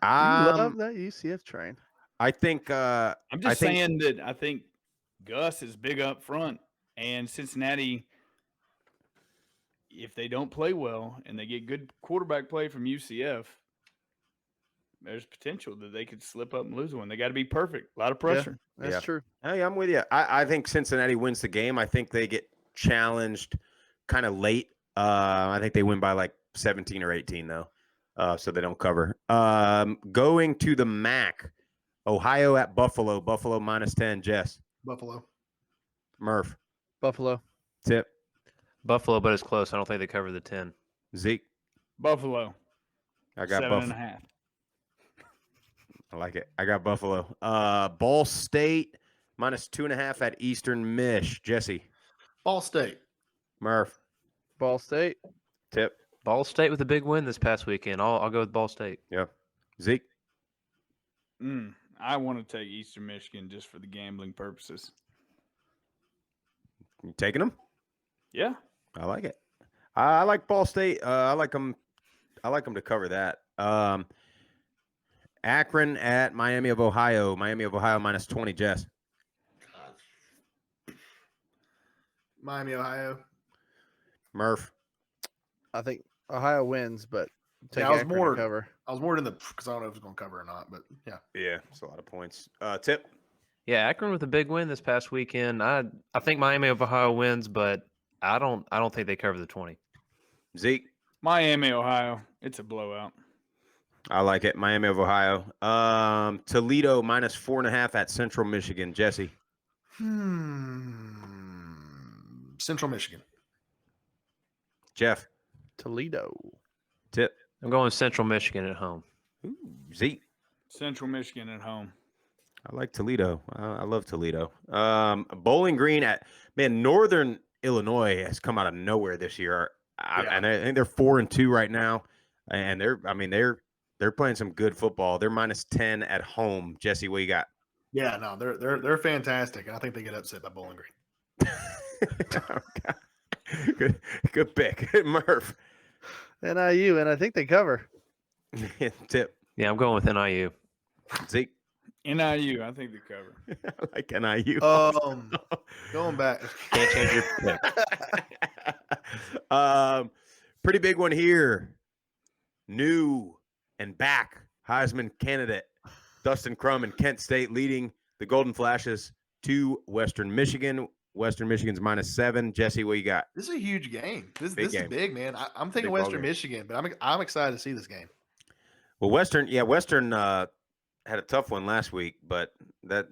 You love that UCF train. I think I'm just I think- saying that I think Gus is big up front, and Cincinnati, if they don't play well and they get good quarterback play from UCF, there's potential that they could slip up and lose one. They got to be perfect. A lot of pressure. That's Yeah. true. Hey, I'm with you. I think Cincinnati wins the game. I think they get challenged kind of late. I think they win by like 17 or 18 though. So they don't cover. Going to the MAC, Ohio at Buffalo. Buffalo minus 10. Jess. Buffalo. Murph. Buffalo. Tip. Buffalo, but it's close. I don't think they cover the 10. Zeke. Buffalo. I got 7.5. Buffalo. I like it. I got Buffalo. Ball State minus 2.5 at Eastern Mich. Jesse. Ball State. Murph. Ball State. Tip. Ball State with a big win this past weekend. I'll go with Ball State. Yeah. Zeke. I want to take Eastern Michigan just for the gambling purposes. You taking them? Yeah. I like it. I like Ball State. I like them to cover that. Akron at Miami of Ohio. Miami of Ohio minus 20. Jess. Miami, Ohio. Murph. I think Ohio wins, but take Yeah, I was Akron more- to cover. I was more in the because I don't know if it's going to cover or not, but yeah. Yeah, it's a lot of points. Tip. Yeah, Akron with a big win this past weekend. I think Miami of Ohio wins, but I don't think they cover the 20. Zeke. Miami, Ohio. It's a blowout. I like it. Miami of Ohio. Toledo minus 4.5 at Central Michigan. Jesse. Central Michigan. Jeff. Toledo. Tip. I'm going Central Michigan at home. Ooh, Zeke. Central Michigan at home. I like Toledo. I love Toledo. Bowling Green at Northern Illinois has come out of nowhere this year. And I think they're 4-2 right now, and they're playing some good football. They're minus 10 at home. Jesse, what you got? Yeah, no, they're fantastic. I think they get upset by Bowling Green. Good pick, Murph. NIU, and I think they cover. Tip. Yeah, I'm going with NIU. Zeke. NIU, I think they cover. I like NIU. Going back. Can't change your pick. Pretty big one here. New and back Heisman candidate Dustin Crum and Kent State leading the Golden Flashes to Western Michigan. Western Michigan's minus 7. Jesse, what you got? This is a huge game. This Big is game. big, man. I'm thinking Big ball Western game. Michigan, but I'm excited to see this game. Well, Western had a tough one last week, but that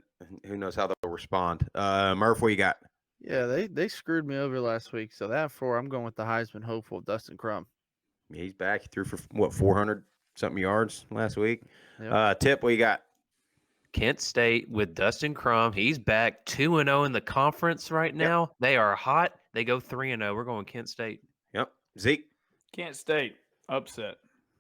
who knows how they'll respond. Murph, what you got? Yeah, they screwed me over last week. So that 4, I'm going with the Heisman hopeful, Dustin Crum. He's back. He threw for 400 something yards last week. Yep. Tip, what you got? Kent State with Dustin Crum. He's back 2-0 in the conference right now. They are hot. They go 3-0. We're going Kent State. Yep. Zeke. Kent State, upset.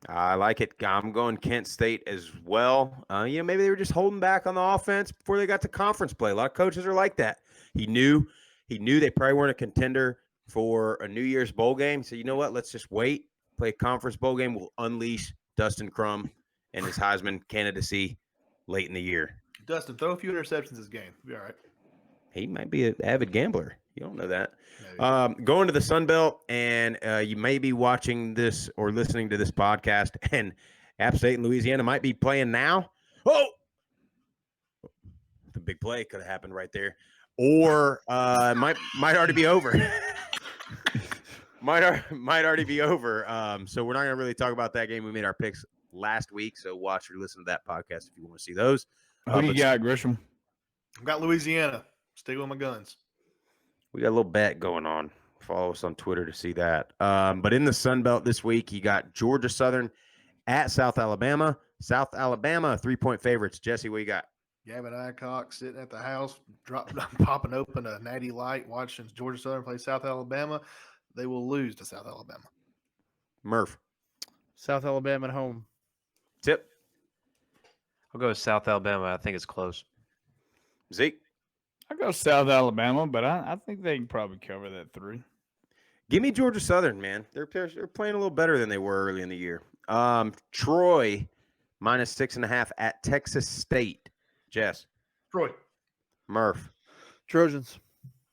I like it. I'm going Kent State as well. Maybe they were just holding back on the offense before they got to conference play. A lot of coaches are like that. He knew they probably weren't a contender for a New Year's bowl game. So you know what? Let's just wait, play a conference bowl game. We'll unleash Dustin Crum and his Heisman candidacy late in the year. Dustin, throw a few interceptions this game. Be all right. He might be an avid gambler. You don't know that. Maybe. Going to the Sun Belt, and you may be watching this or listening to this podcast, and App State and Louisiana might be playing now. Oh, the big play could have happened right there, or might already be over. might already be over. So we're not gonna really talk about that game. We made our picks last week, so watch or listen to that podcast if you want to see those. Who do you got, Grisham? I've got Louisiana. Stick with my guns. We got a little bet going on. Follow us on Twitter to see that. But in the Sun Belt this week, you got Georgia Southern at South Alabama. South Alabama, 3-point favorites. Jesse, what you got? Gavin Aycock sitting at the house, popping open a natty light, watching Georgia Southern play South Alabama. They will lose to South Alabama. Murph. South Alabama at home. Tip. I'll go with South Alabama. I think it's close. Zeke. I go South Alabama, but I think they can probably cover that 3. Give me Georgia Southern, man. They're playing a little better than they were early in the year. Troy, -6.5 at Texas State. Jess. Troy. Murph. Trojans.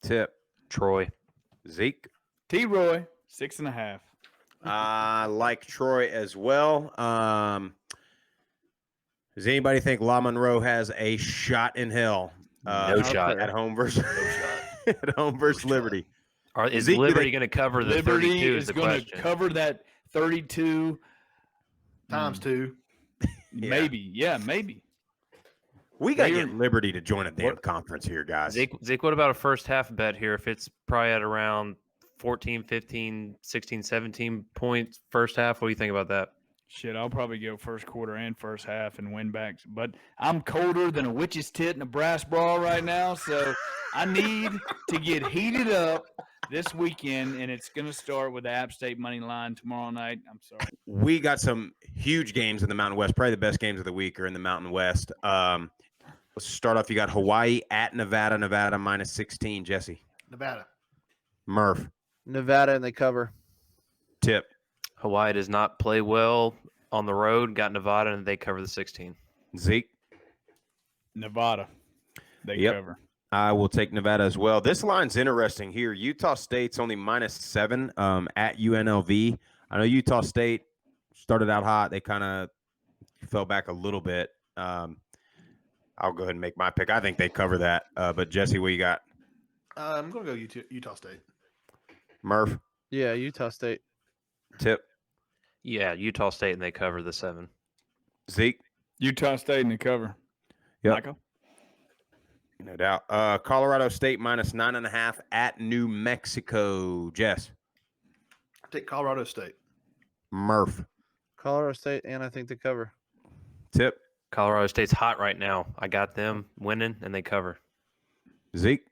Tip. Troy. Zeke. T-Roy, 6.5. I like Troy as well. Does anybody think La Monroe has a shot in hell? No shot. At home versus at home versus Liberty. Is Zeke, Liberty going to cover the Liberty 32 is the going question. to cover that 32 Times 2. Maybe. Yeah, maybe. We got to get Liberty to join a damn conference here, guys. Zeke, what about a first half bet here? If it's probably at around 14, 15, 16, 17 points first half, what do you think about that? Shit, I'll probably go first quarter and first half and win back. But I'm colder than a witch's tit in a brass bra right now, so I need to get heated up this weekend, and it's going to start with the App State money line tomorrow night. I'm sorry. We got some huge games in the Mountain West. Probably the best games of the week are in the Mountain West. Let's start off. You got Hawaii at Nevada. Nevada -16. Jesse. Nevada. Murph. Nevada, and they cover. Tip. Hawaii does not play well on the road. Got Nevada, and they cover the 16. Zeke. Nevada. They Yep. cover. I will take Nevada as well. This line's interesting here. Utah State's only -7 at UNLV. I know Utah State started out hot. They kind of fell back a little bit. I'll go ahead and make my pick. I think they cover that. But Jesse, what you got? I'm going to go Utah State. Murph. Yeah, Utah State. Tip. Yeah, Utah State, and they cover the 7. Zeke. Utah State in the cover. Yep. Michael? No doubt. Colorado State -9.5 at New Mexico. Jess. Take Colorado State. Murph. Colorado State, and I think they cover. Tip. Colorado State's hot right now. I got them winning, and they cover. Zeke.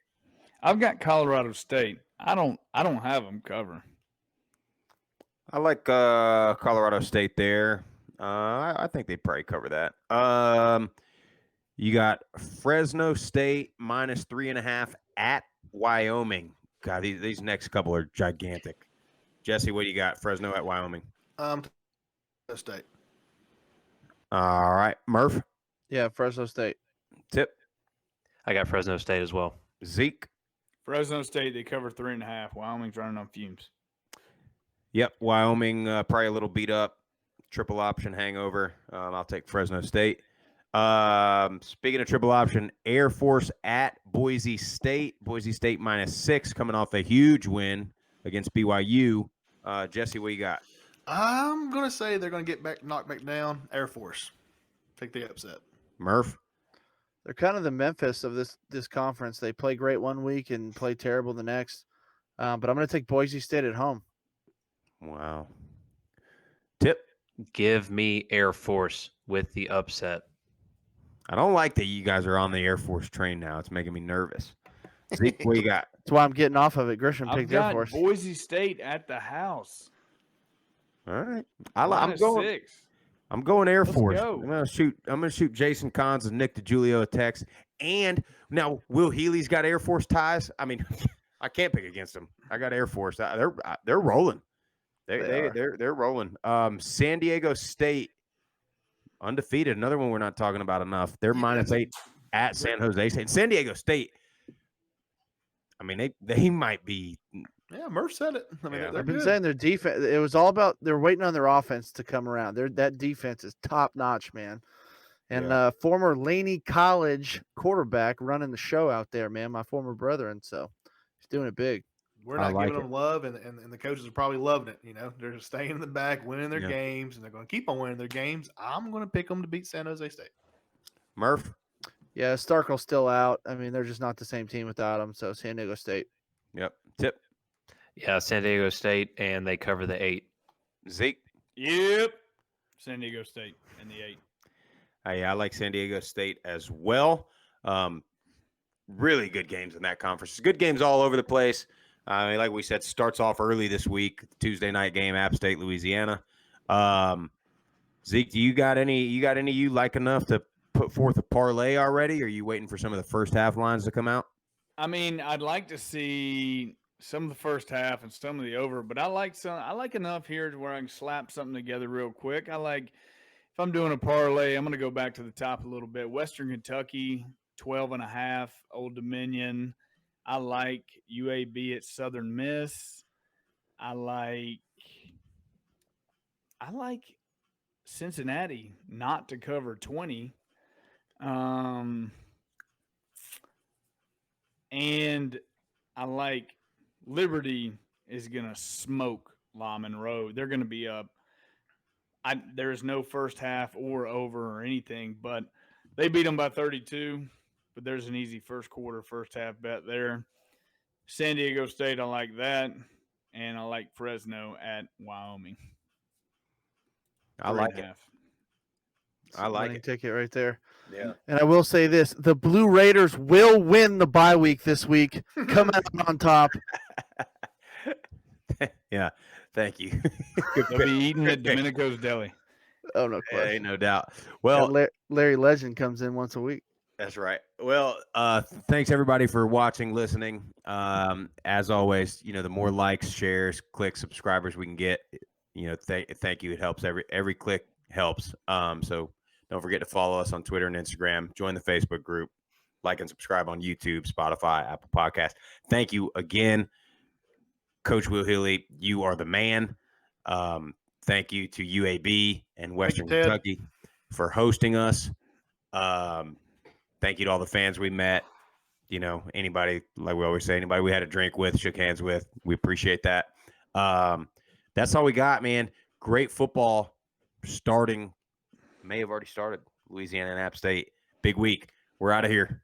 I've got Colorado State. I don't have them cover. I like Colorado State there. I think they probably cover that. You got Fresno State -3.5 at Wyoming. God, these next couple are gigantic. Jesse, what do you got? Fresno at Wyoming. Fresno State. All right, Murph. Yeah, Fresno State. Tip. I got Fresno State as well. Zeke. Fresno State, they cover 3.5. Wyoming's running on fumes. Yep, Wyoming probably a little beat up. Triple option hangover. I'll take Fresno State. Speaking of triple option, Air Force at Boise State. Boise State -6, coming off a huge win against BYU. Jesse, what you got? I'm going to say they're going to get knocked back down. Air Force. Take the upset. Murph. They're kind of the Memphis of this conference. They play great one week and play terrible the next. But I'm going to take Boise State at home. Wow. Tip. Give me Air Force with the upset. I don't like that you guys are on the Air Force train now. It's making me nervous. Zeke, what you got? That's why I'm getting off of it. Grisham I've picked Air got Force. Boise State at the house. All right. I'm going. -6. I'm going Air Let's Force. go. I'm gonna shoot Jason Cons and Nick DiGiulio a text. And now Will Healy's got Air Force ties. I mean, I can't pick against them. I got Air Force. They're rolling. They're rolling. San Diego State undefeated. Another one we're not talking about enough. They're -8. at San Jose State. San Diego State, I mean, they might be. Yeah, Murph said it. I mean, Yeah. they're I've been good. saying their defense. It was all about they're waiting on their offense to come around. That defense is top notch, man. And former Laney College quarterback running the show out there, man. My former brethren, so he's doing it big. We're I not like giving them love, and the coaches are probably loving it. You know, they're just staying in the back, winning their Yeah. games, and they're going to keep on winning their games. I'm going to pick them to beat San Jose State. Murph. Yeah, Starkel's still out. I mean, they're just not the same team without him. So San Diego State. Yep. Tip. Yeah, San Diego State, and they cover the 8. Zeke. Yep. San Diego State and the 8. Yeah, I like San Diego State as well. Really good games in that conference. Good games all over the place. I mean, like we said, starts off early this week. Tuesday night game, App State, Louisiana. Zeke, do you got any you like enough to put forth a parlay already? Or are you waiting for some of the first half lines to come out? I mean, I'd like to see some of the first half and some of the over, but I like enough here to where I can slap something together real quick. If I'm doing a parlay, I'm going to go back to the top a little bit. Western Kentucky, 12.5, Old Dominion. I like UAB at Southern Miss. I like Cincinnati not to cover 20. And I like Liberty is going to smoke Lyman Road. They're going to be up. There's no first half or over or anything, but they beat them by 32. But there's an easy first quarter, first half bet there. San Diego State, I like that. And I like Fresno at Wyoming. I like it. I like it. Ticket right there. Yeah. And I will say this: the Blue Raiders will win the bye week this week. Come out on top. Yeah. Thank you. They'll be eating at Domenico's Deli. Oh, no question. Ain't no doubt. Well, Larry Legend comes in once a week. That's right. Well, thanks everybody for watching, listening. As always, the more likes, shares, clicks, subscribers we can get, thank you. It helps. Every click helps. So don't forget to follow us on Twitter and Instagram. Join the Facebook group. Like and subscribe on YouTube, Spotify, Apple Podcast. Thank you again, Coach Will Healy. You are the man. Thank you to UAB and Western Kentucky for hosting us. Thank you to all the fans we met. Anybody, like we always say, anybody we had a drink with, shook hands with. We appreciate that. That's all we got, man. Great football starting. May have already started. Louisiana and App State. Big week. We're out of here.